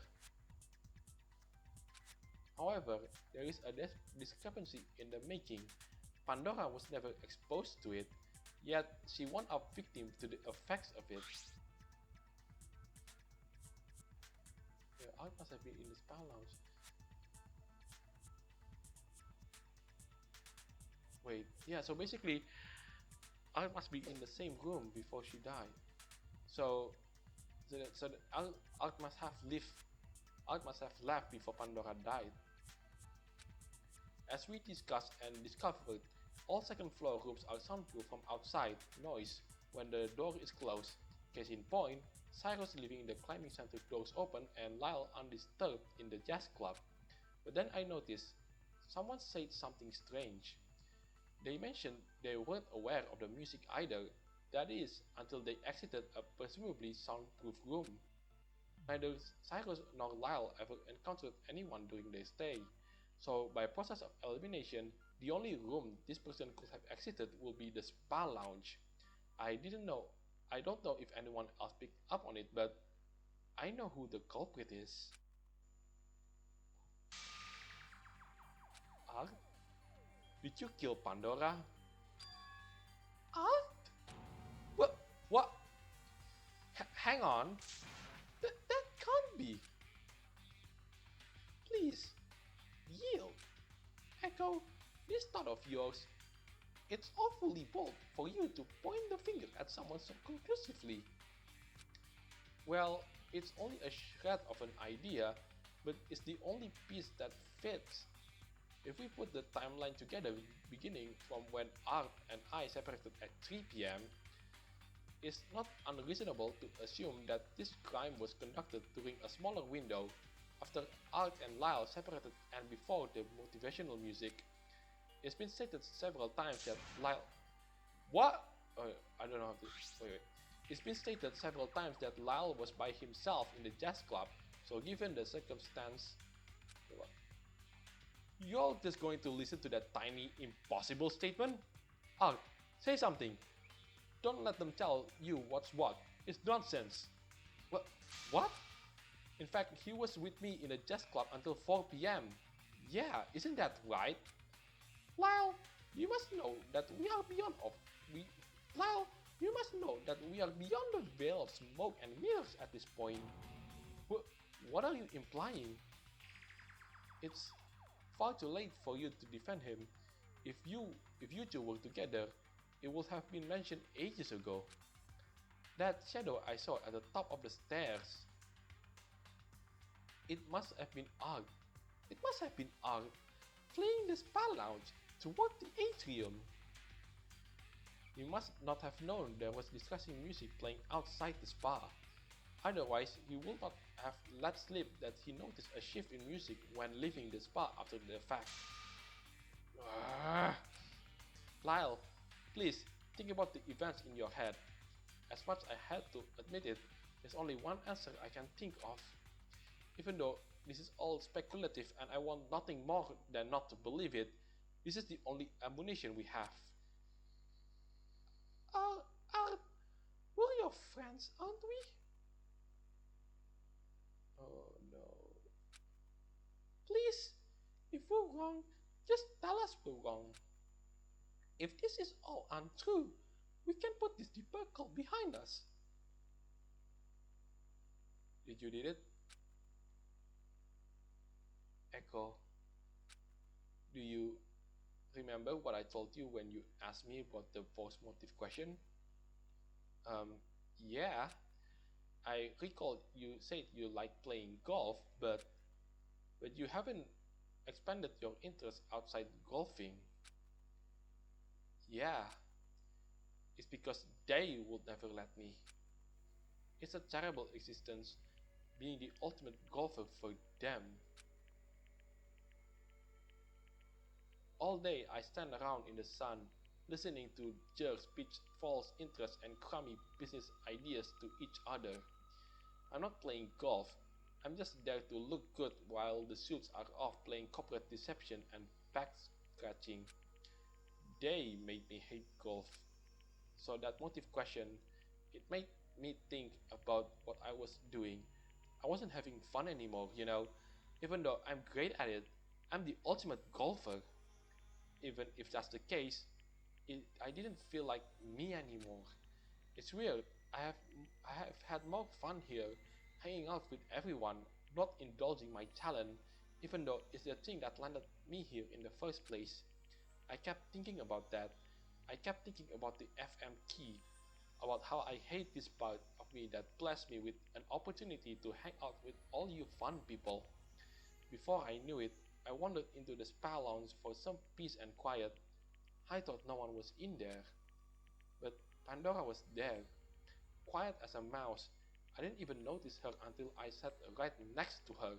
However, there is a discrepancy in the making. Pandora was never exposed to it, yet she won up victim to the effects of it. Yeah, I must have been in the spa lounge. Wait, yeah, so basically, I must be in the same room before she died. So, Art must have left before Pandora died. As we discussed and discovered, all second floor rooms are soundproof from outside noise when the door is closed. Case in point, Cyrus leaving the climbing center doors open and Lyle undisturbed in the jazz club. But then I noticed someone said something strange. They mentioned they weren't aware of the music either, that is, until they exited a presumably soundproof room. Neither Cyrus nor Lyle ever encountered anyone during their stay, so by process of elimination, the only room this person could have exited will be the spa lounge. I don't know if anyone else picked up on it, but I know who the culprit is. Art? Did you kill Pandora? Art? What? What? Hang on. That can't be. Please, yield. Echo, this thought of yours, it's awfully bold for you to point the finger at someone so conclusively. Well, it's only a shred of an idea, but it's the only piece that fits. If we put the timeline together beginning from when Art and I separated at 3 p.m., it's not unreasonable to assume that this crime was conducted during a smaller window, After Ark and Lyle separated and before the motivational music, it's been stated several times that Lyle... What? Oh, I don't know how to... Wait. It's been stated several times that Lyle was by himself in the jazz club, so given the circumstance... You're just going to listen to that tiny, impossible statement? Ark, say something. Don't let them tell you what's what. It's nonsense. What? In fact, he was with me in a jazz club until 4 p.m. Yeah, isn't that right? Lyle, you must know that we are beyond the veil of smoke and mirrors at this point. What are you implying? It's far too late for you to defend him. If you two were together, it would have been mentioned ages ago. That shadow I saw at the top of the stairs. It must have been Ark, fleeing the spa lounge toward the atrium. You must not have known there was distressing music playing outside the spa. Otherwise, he would not have let slip that he noticed a shift in music when leaving the spa after the fact. Lyle, please think about the events in your head. As much as I had to admit it, there's only one answer I can think of. Even though this is all speculative and I want nothing more than not to believe it, this is the only ammunition we have. We're your friends, aren't we? Oh no. Please, if we're wrong, just tell us we're wrong. If this is all untrue, we can put this debacle behind us. Did you read it? Echo, do you remember what I told you when you asked me about the false motive question? Yeah. I recall you said you like playing golf, but you haven't expanded your interest outside golfing. Yeah. It's because they would never let me. It's a terrible existence, being the ultimate golfer for them. All day I stand around in the sun, listening to jerks pitch false interest and crummy business ideas to each other. I'm not playing golf, I'm just there to look good while the suits are off playing corporate deception and back scratching. They made me hate golf. So that motive question, it made me think about what I was doing. I wasn't having fun anymore, you know. Even though I'm great at it, I'm the ultimate golfer. Even if that's the case, I didn't feel like me anymore. It's weird. I have had more fun here, hanging out with everyone, not indulging my talent, even though it's the thing that landed me here in the first place. I kept thinking about that. I kept thinking about the FM key, about how I hate this part of me that blessed me with an opportunity to hang out with all you fun people. Before I knew it, I wandered into the spa lounge for some peace and quiet. I thought no one was in there, but Pandora was there, quiet as a mouse. I didn't even notice her until I sat right next to her.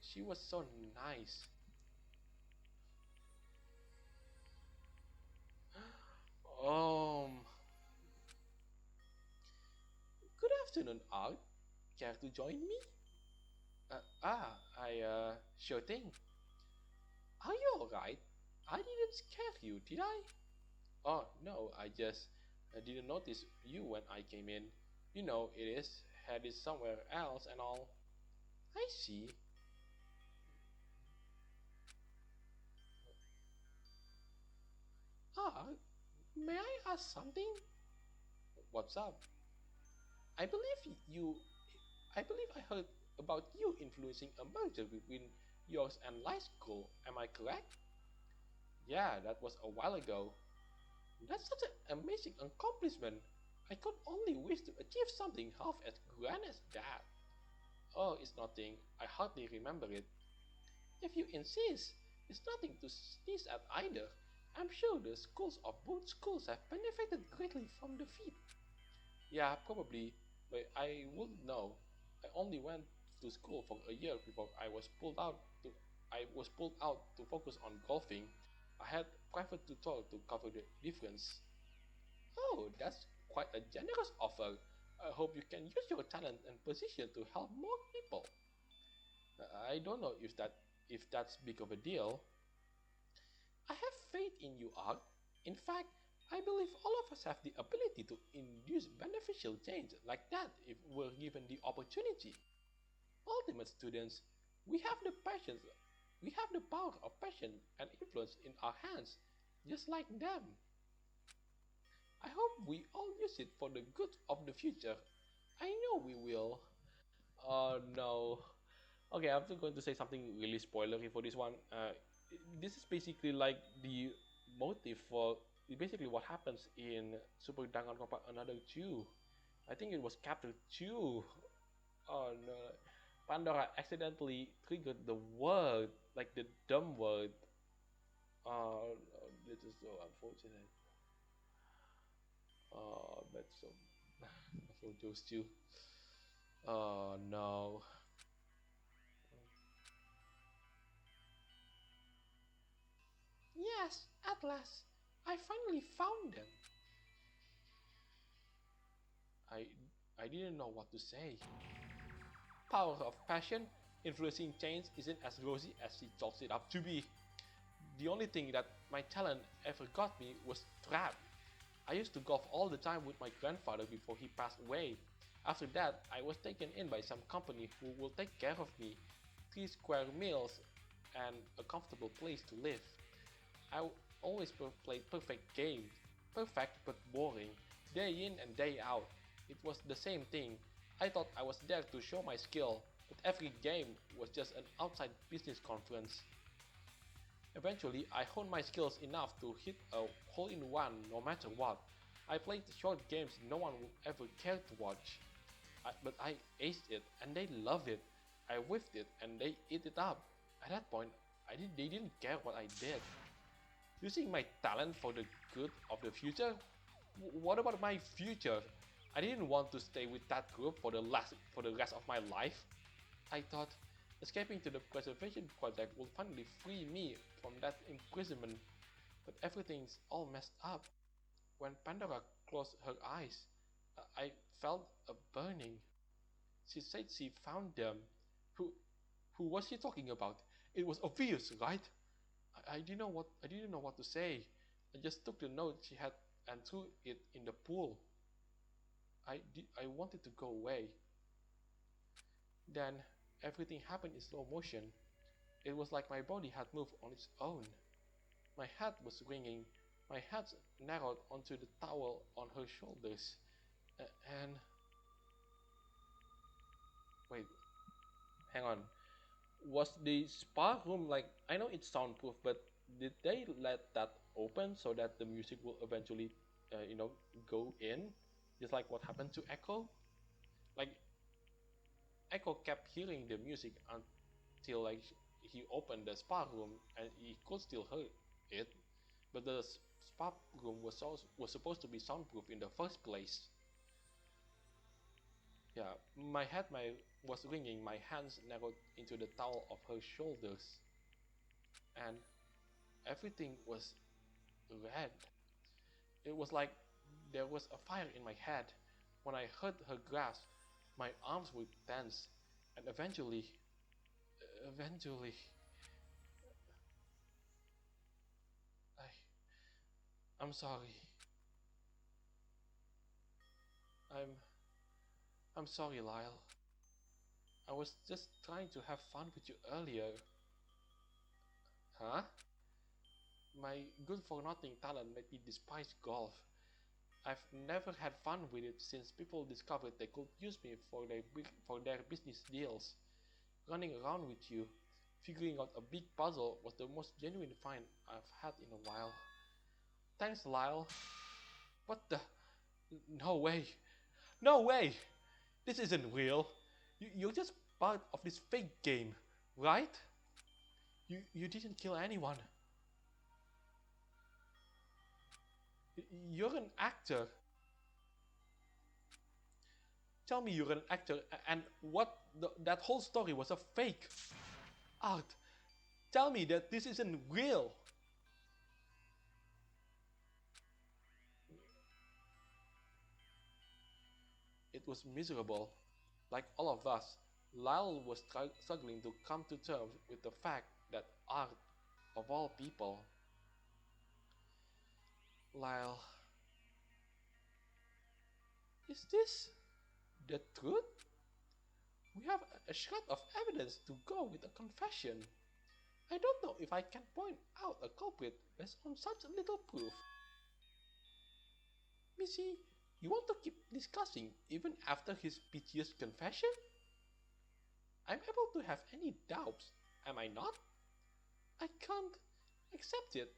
She was so nice. Um, Good afternoon, Art. Care to join me? Sure thing. Are you alright? I didn't scare you, did I? Oh, no, I just didn't notice you when I came in. You know, it is headed somewhere else and all. I see. Ah, may I ask something? What's up? I believe you. I believe I heard about you influencing a merger between yours and Light School. Am I correct? Yeah, that was a while ago. That's such an amazing accomplishment. I could only wish to achieve something half as grand as that. Oh, it's nothing. I hardly remember it. If you insist, it's nothing to sneeze at either. I'm sure the schools of both schools have benefited greatly from the feat. Yeah, probably, but I wouldn't know. I only went to school for a year before I was pulled out to focus on golfing. I had private tutor to cover the difference. Oh, that's quite a generous offer. I hope you can use your talent and position to help more people. I don't know if that's big of a deal. I have faith in you, Art. In fact, I believe all of us have the ability to induce beneficial change like that if we're given the opportunity. Ultimate students, we have the passion, we have the power of passion and influence in our hands, just like them. I hope we all use it for the good of the future. I know we will. Oh no. Okay, I'm still going to say something really spoilery for this one. This is basically like the motive for basically what happens in Super Danganronpa Another 2. I think it was Chapter 2. Oh no. Pandora accidentally triggered the word, like the dumb word. Oh, this is so unfortunate. Oh, that's so for those two. Oh no. Yes, at last, I finally found them. I I didn't know what to say. Power of passion, influencing change isn't as rosy as she chalks it up to be. The only thing that my talent ever got me was trap. I used to golf all the time with my grandfather before he passed away. After that, I was taken in by some company who will take care of me, 3 square meals, and a comfortable place to live. I always played perfect games, perfect but boring, day in and day out. It was the same thing. I thought I was there to show my skill, but every game was just an outside business conference. Eventually, I honed my skills enough to hit a hole-in-one no matter what. I played short games no one would ever care to watch. But I aced it and they loved it. I whiffed it and they ate it up. At that point, they didn't care what I did. Using my talent for the good of the future? What about my future? I didn't want to stay with that group for the rest of my life. I thought escaping to the preservation project would finally free me from that imprisonment, but everything's all messed up. When Pandora closed her eyes, I felt a burning. She said she found them. Who, who was she talking about? It was obvious, right? I didn't know what to say. I just took the note she had and threw it in the pool. I wanted to go away. Then everything happened in slow motion. It was like my body had moved on its own. My head was ringing. My hands narrowed onto the towel on her shoulders. And wait, hang on. Was the spa room like, I know it's soundproof, but did they let that open so that the music will eventually, go in? Just like what happened to Echo? Like, Echo kept hearing the music until like he opened the spa room and he could still hear it, but the spa room was supposed to be soundproof in the first place. Yeah, my was ringing. My hands narrowed into the towel of her shoulders, and everything was red. It was like there was a fire in my head. When I heard her grasp, my arms were tense, and eventually, I'm sorry. I'm I'm sorry, Lyle. I was just trying to have fun with you earlier. Huh? My good-for-nothing talent made me despise golf. I've never had fun with it since people discovered they could use me for their business deals. Running around with you, figuring out a big puzzle was the most genuine fun I've had in a while. Thanks, Lyle. What the? No way. No way! This isn't real. You're just part of this fake game, right? You didn't kill anyone. You're an actor. Tell me you're an actor and that whole story was a fake. Art, tell me that this isn't real. It was miserable. Like all of us, Lyle was struggling to come to terms with the fact that Art, of all people, Lyle, is this the truth? We have a shred of evidence to go with a confession. I don't know if I can point out a culprit based on such little proof. Missy, you want to keep discussing even after his piteous confession? I'm able to have any doubts, am I not? I can't accept it,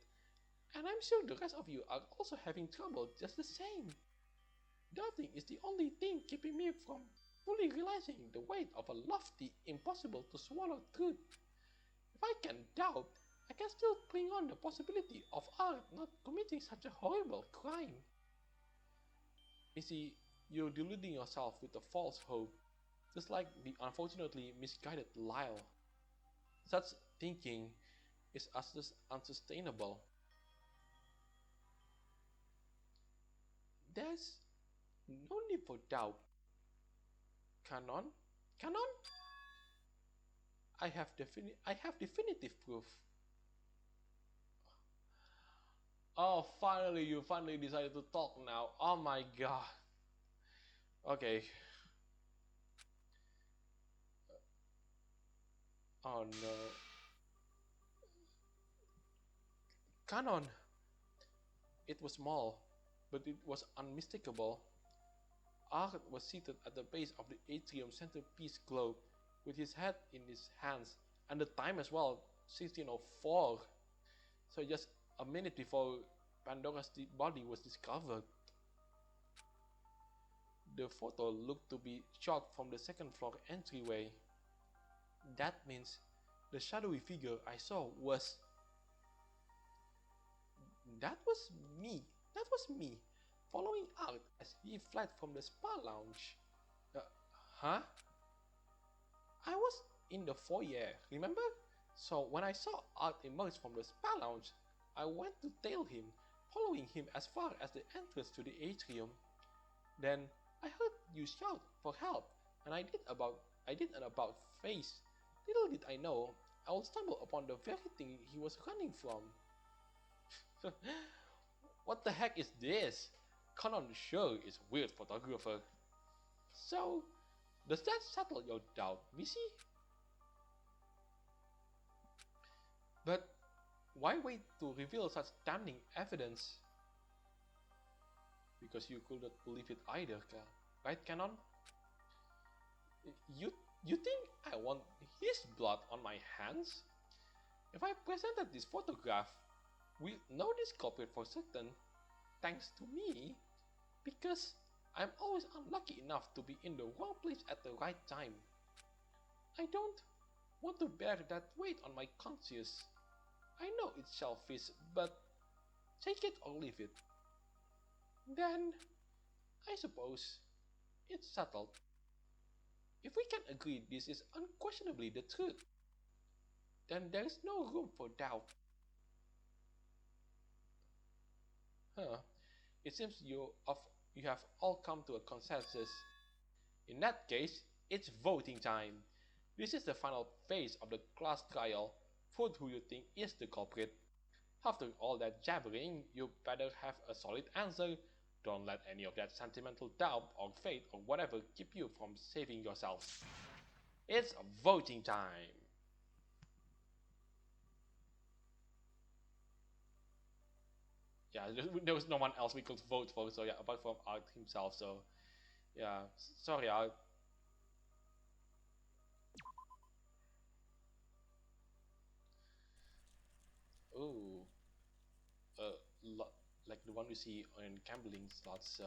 and I'm sure the rest of you are also having trouble just the same. Doubting is the only thing keeping me from fully realizing the weight of a lofty, impossible to swallow truth. If I can doubt, I can still bring on the possibility of Art not committing such a horrible crime. You see, you're deluding yourself with a false hope, just like the unfortunately misguided Lyle. Such thinking is just unsustainable. There's no need for doubt. Canon? Canon? I have definitive proof. Oh, finally, you finally decided to talk now. Oh my god. Okay. Oh no. Canon! It was small, but it was unmistakable. Art was seated at the base of the atrium centerpiece globe, with his head in his hands, and the time as well, 1604. So just a minute before Pandora's body was discovered. The photo looked to be shot from the second floor entryway. That means the shadowy figure I saw was... That was me. That was me, following Art as he fled from the spa lounge. Huh? I was in the foyer, remember? So when I saw Art emerge from the spa lounge, I went to tail him, following him as far as the entrance to the atrium. Then I heard you shout for help, and I did an about face. Little did I know, I would stumble upon the very thing he was running from. What the heck is this? Conan sure is a weird photographer. So, does that settle your doubt, Missy? But why wait to reveal such damning evidence? Because you could not believe it either, right, Canon? You think I want his blood on my hands? If I presented this photograph, we know this culprit for certain, thanks to me, because I'm always unlucky enough to be in the wrong place at the right time. I don't want to bear that weight on my conscience. I know it's selfish, but take it or leave it. Then, I suppose, it's settled. If we can agree this is unquestionably the truth, then there is no room for doubt. It seems you have all come to a consensus. In that case, it's voting time. This is the final phase of the class trial. Vote who you think is the culprit. After all that jabbering, you better have a solid answer. Don't let any of that sentimental doubt or fate or whatever keep you from saving yourself. It's voting time. Yeah, there was no one else we could vote for, so yeah, apart from Art himself, so yeah, sorry Art. Ooh, like the one we see on gambling slots, so...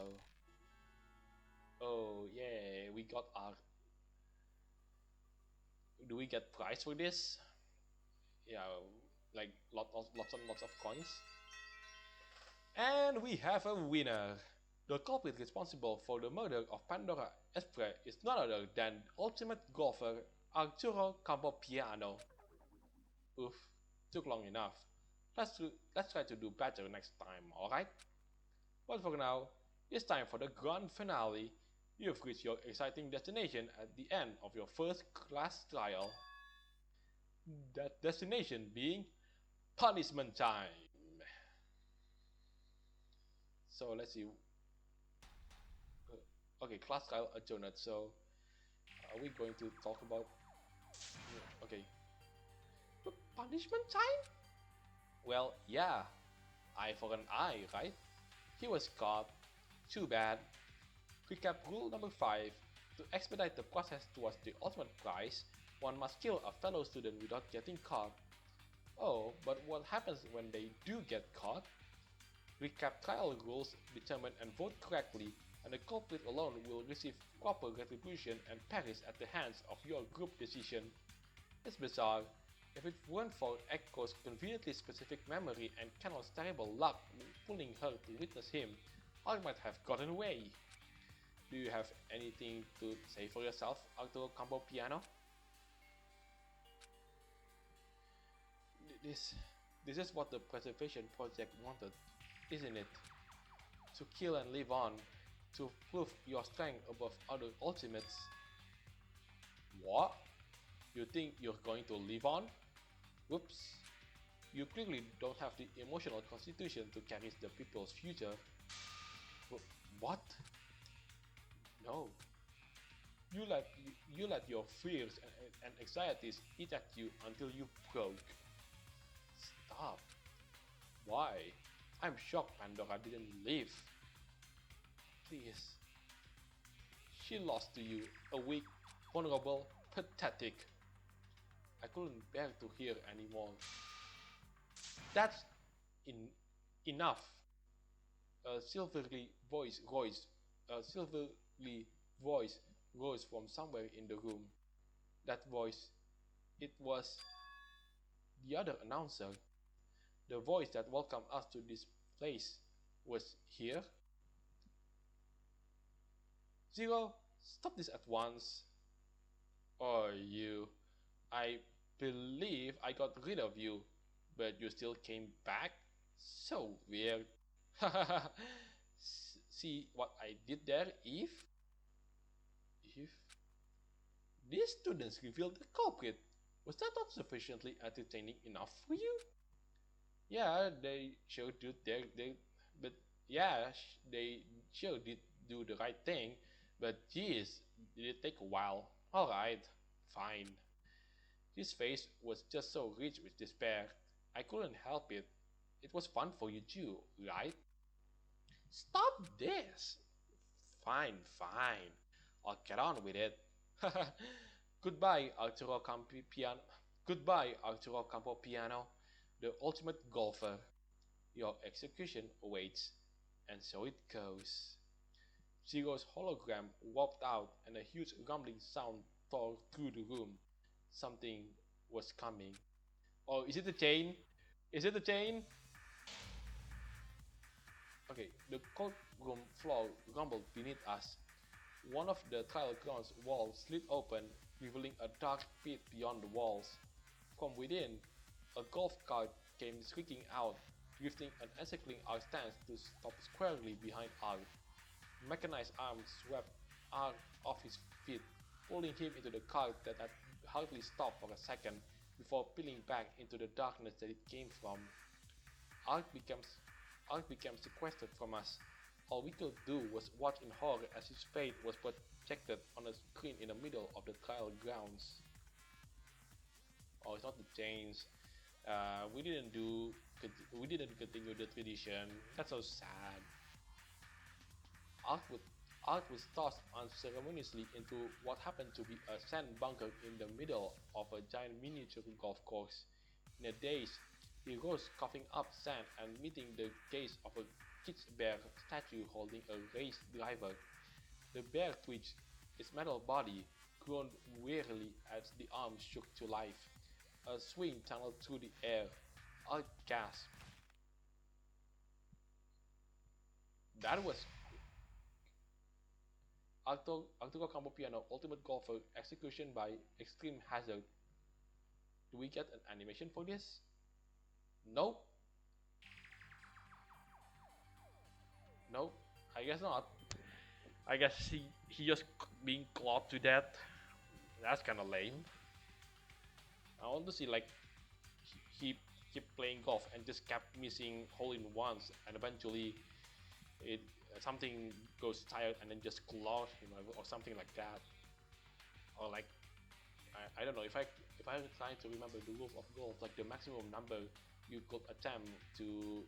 Oh, yeah, we got Art. Do we get prize for this? Yeah, like lots and lots of coins. And we have a winner. The culprit responsible for the murder of Pandora Espre is none other than ultimate golfer Arturo Campopiano. Oof, took long enough. Let's try to do better next time, alright? But for now, it's time for the grand finale. You've reached your exciting destination at the end of your first class trial. That destination being punishment time. So let's see. Okay, class trial adjourned. So are we going to talk about? Okay. Punishment time? Well, yeah. Eye for an eye, right? He was caught. Too bad. Recap rule number 5. To expedite the process towards the ultimate prize, one must kill a fellow student without getting caught. Oh, but what happens when they do get caught? Recap trial rules, determine and vote correctly, and the culprit alone will receive proper retribution and perish at the hands of your group decision. It's bizarre. If it weren't for Echo's conveniently specific memory and Cannon's terrible luck pulling her to witness him, I might have gotten away. Do you have anything to say for yourself, Arturo Campopiano? This is what the Preservation Project wanted, isn't it? To kill and live on, to prove your strength above other ultimates. What? You think you're going to live on? Whoops. You clearly don't have the emotional constitution to carry the people's future. What? No. You let your fears and anxieties eat at you until you broke. Stop. Why? I'm shocked Pandora didn't live. Please. She lost to you, a weak, vulnerable, pathetic. I couldn't bear to hear anymore. That's enough. A silvery voice rose from somewhere in the room. That voice, it was the other announcer. The voice that welcomed us to this place was here. Zero, stop this at once. Oh, you. I believe I got rid of you, but you still came back? So weird. See what I did there, Eve? Eve? These students revealed the culprit. Was that not sufficiently entertaining enough for you? Yeah, they sure did but yeah, they sure did do the right thing, but geez, did it take a while? Alright, fine. His face was just so rich with despair. I couldn't help it. It was fun for you too, right? Stop this! Fine, fine. I'll get on with it. Goodbye, Arturo Campopiano. Goodbye, Arturo Campopiano, the ultimate golfer. Your execution awaits, and so it goes. Zero's hologram warped out, and a huge rumbling sound tore through the room. Something was coming. Oh, is it the chain? Is it the chain? Okay, the courtroom floor rumbled beneath us. One of the trial grounds walls slid open, revealing a dark pit beyond the walls. From within, a golf cart came squeaking out, drifting and encircling our stance to stop squarely behind Art. Mechanized arms swept Art off his feet, pulling him into the cart that had hardly stopped for a second before peeling back into the darkness that it came from. Art became sequestered from us. All we could do was watch in horror as his fate was projected on a screen in the middle of the trial grounds. Oh, it's not the chains. We didn't continue the tradition. That's so sad. Art was tossed unceremoniously into what happened to be a sand bunker in the middle of a giant miniature golf course. In a daze, he rose coughing up sand and meeting the gaze of a kid's bear statue holding a race driver. The bear twitched, its metal body groaned wearily as the arms shook to life. A swing tunneled through the air. Art gasped. That was Arturo Campo Piano Ultimate Golfer Execution by Extreme Hazard. Do we get an animation for this? Nope. Nope. I guess not. I guess he just being clawed to death. That's kind of lame. I want to see like he keep playing golf and just kept missing hole in ones, and eventually it something goes tired and then just claws him or something like that. Or like I don't know if I try to remember the rules of golf, like the maximum number you could attempt to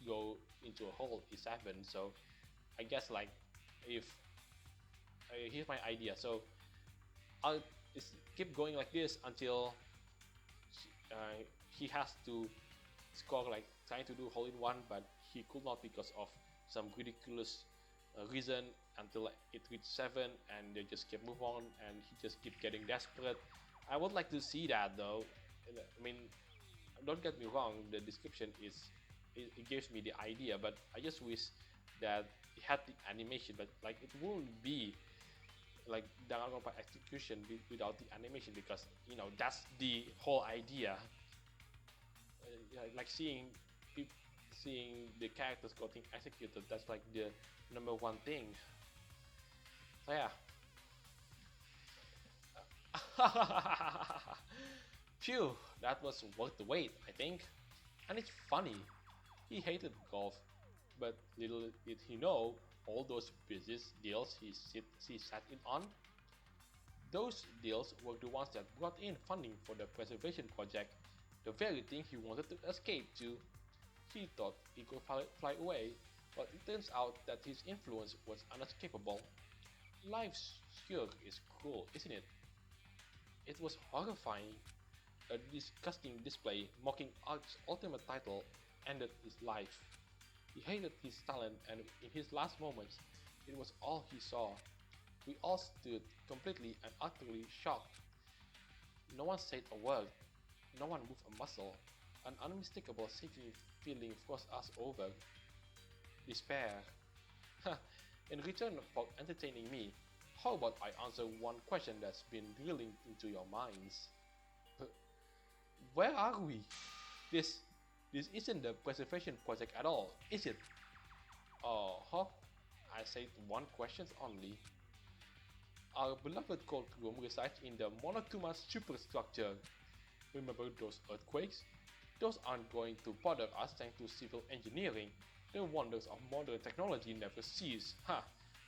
go into a hole is 7. So I guess like if here's my idea. So I'll keep going like this until he has to score like trying to do hole in one, but he could not because of some ridiculous reason until it reached 7, and they just keep move on, and he just keep getting desperate. I would like to see that though. I mean, don't get me wrong, the description is it gives me the idea, but I just wish that it had the animation, but like it wouldn't be like Danganronpa execution without the animation, because you know that's the whole idea. Like seeing the characters getting executed, that's like the number one thing. So yeah. Phew, that was worth the wait, I think. And it's funny, he hated golf, but little did he know all those business deals he sat in on. Those deals were the ones that brought in funding for the preservation project, the very thing he wanted to escape to. He thought he could fly away, but it turns out that his influence was unescapable. Life sure is cruel, isn't it? It was horrifying. A disgusting display mocking Ark's ultimate title ended his life. He hated his talent, and in his last moments, it was all he saw. We all stood completely and utterly shocked. No one said a word. No one moved a muscle. An unmistakable sinking feeling froze us over. Despair. In return for entertaining me, how about I answer one question that's been drilling into your minds? Where are we? This isn't the preservation project at all, is it? Oh, I said one question only. Our beloved cold room resides in the Monokuma superstructure. Remember those earthquakes? Those aren't going to bother us thanks to civil engineering. The wonders of modern technology never cease.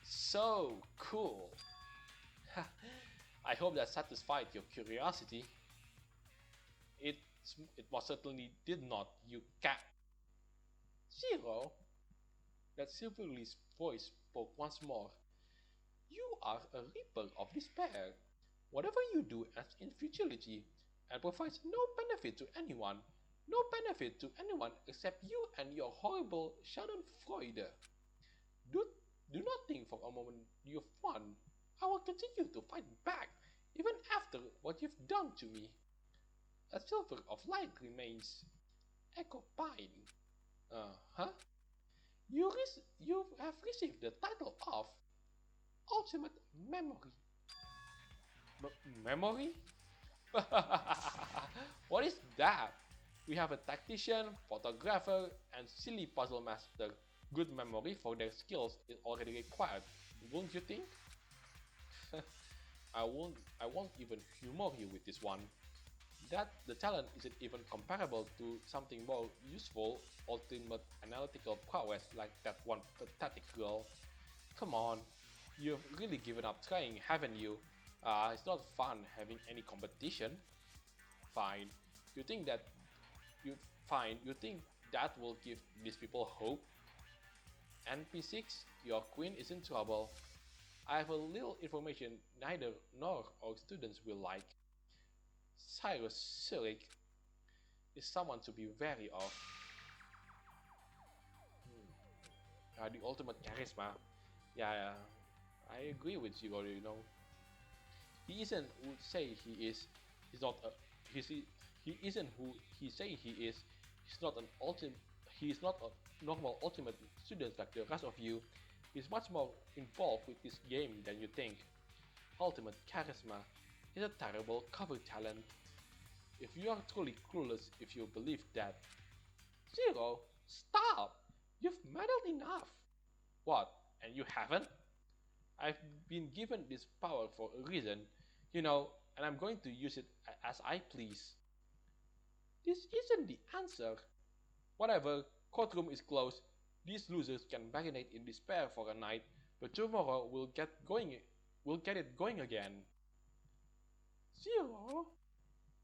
So cool. I hope that satisfied your curiosity. It most certainly did not, you cat. Zero? That silvery voice spoke once more. You are a reaper of despair. Whatever you do ends in futility and provides no benefit to anyone. No benefit to anyone except you and your horrible Schadenfreude. Do, do not think for a moment you've won. I will continue to fight back, even after what you've done to me. A silver of light remains. Echo Pine. Huh? You have received the title of Ultimate Memory. Memory? What is that? We have a tactician, photographer, and silly puzzle master. Good memory for their skills is already required, won't you think? I won't even humor you with this one. That the talent isn't even comparable to something more useful, ultimate analytical prowess like that one pathetic girl. Come on, you've really given up trying, haven't you? It's not fun having any competition. Fine. You think that you think that will give these people hope? NP6, your queen is in trouble. I have a little information neither nor our students will like. Cyrus Surik is someone to be wary of. The ultimate charisma. Yeah, I agree with you, you know. He isn't who say he is. He's not a. He isn't who he say he is. He's not an ultimate. He is not a normal ultimate student like the rest of you. is much more involved with this game than you think. Ultimate Charisma is a terrible cover talent. If you are truly clueless if you believe that. Zero, stop! You've meddled enough! What, and you haven't? I've been given this power for a reason, and I'm going to use it as I please. This isn't the answer. Whatever, courtroom is closed. These losers can marinate in despair for a night, but tomorrow we'll get it going again. Zero?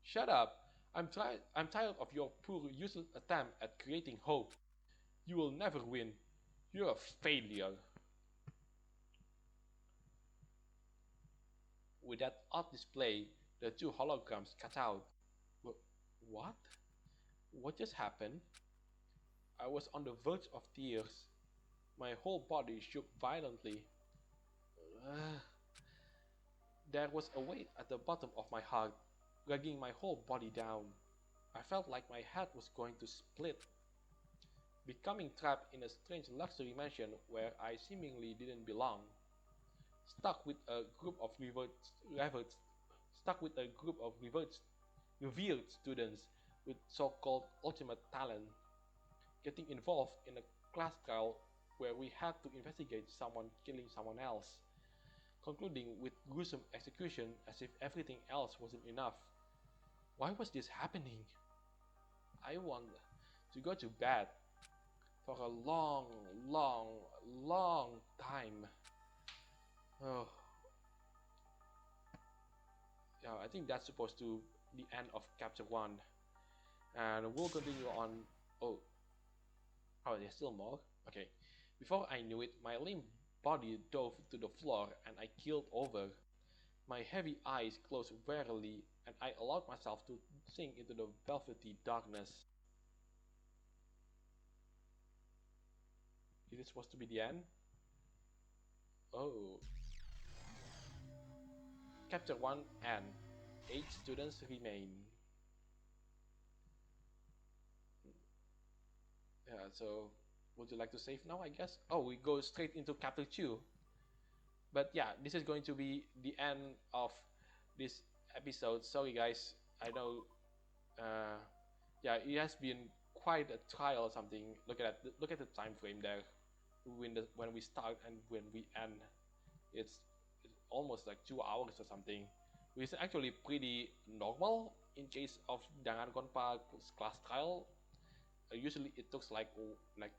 Shut up. I'm tired of your poor useless attempt at creating hope. You will never win. You're a failure. With that odd display, the two holograms cut out. What? What just happened? I was on the verge of tears. My whole body shook violently. There was a weight at the bottom of my heart, dragging my whole body down. I felt like my head was going to split. Becoming trapped in a strange luxury mansion where I seemingly didn't belong. Stuck with a group of revered students with so-called ultimate talent, getting involved in a class trial where we had to investigate someone killing someone else, concluding with gruesome execution as if everything else wasn't enough. Why was this happening? I want to go to bed for a long, long, long time. Oh. Yeah, I think that's supposed to be the end of chapter 1. And we'll continue on. Oh, there's still more? Okay. Before I knew it, my limp body dove to the floor and I keeled over. My heavy eyes closed wearily and I allowed myself to sink into the velvety darkness. Is this supposed to be the end? Oh. Chapter 1 end. 8 students remain. Yeah, so would you like to save now, I guess? Oh, we go straight into chapter 2. But yeah, this is going to be the end of this episode. Sorry guys, I know, yeah, it has been quite a trial or something. Look at the time frame there. When we start and when we end, it's almost like 2 hours or something, which is actually pretty normal in case of Danganronpa class trial. Usually it takes like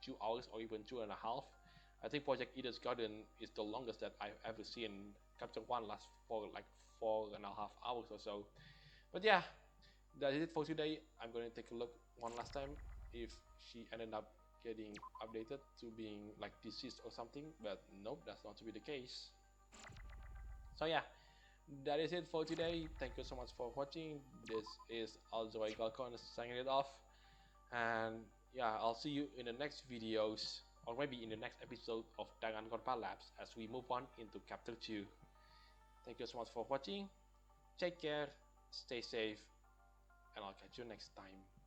2 hours or even 2.5. I think Project Eden's Garden is the longest that I've ever seen. Chapter 1 lasts for like 4.5 hours or so. But yeah, that is it for today. I'm going to take a look one last time if she ended up getting updated to being like deceased or something, but nope, that's not to be the case. So yeah, that is it for today. Thank you so much for watching. This is Alzoy Galcon signing it off. And yeah, I'll see you in the next videos, or maybe in the next episode of Danganronpalapse as we move on into chapter 2. Thank you so much for watching. Take care, stay safe, and I'll catch you next time.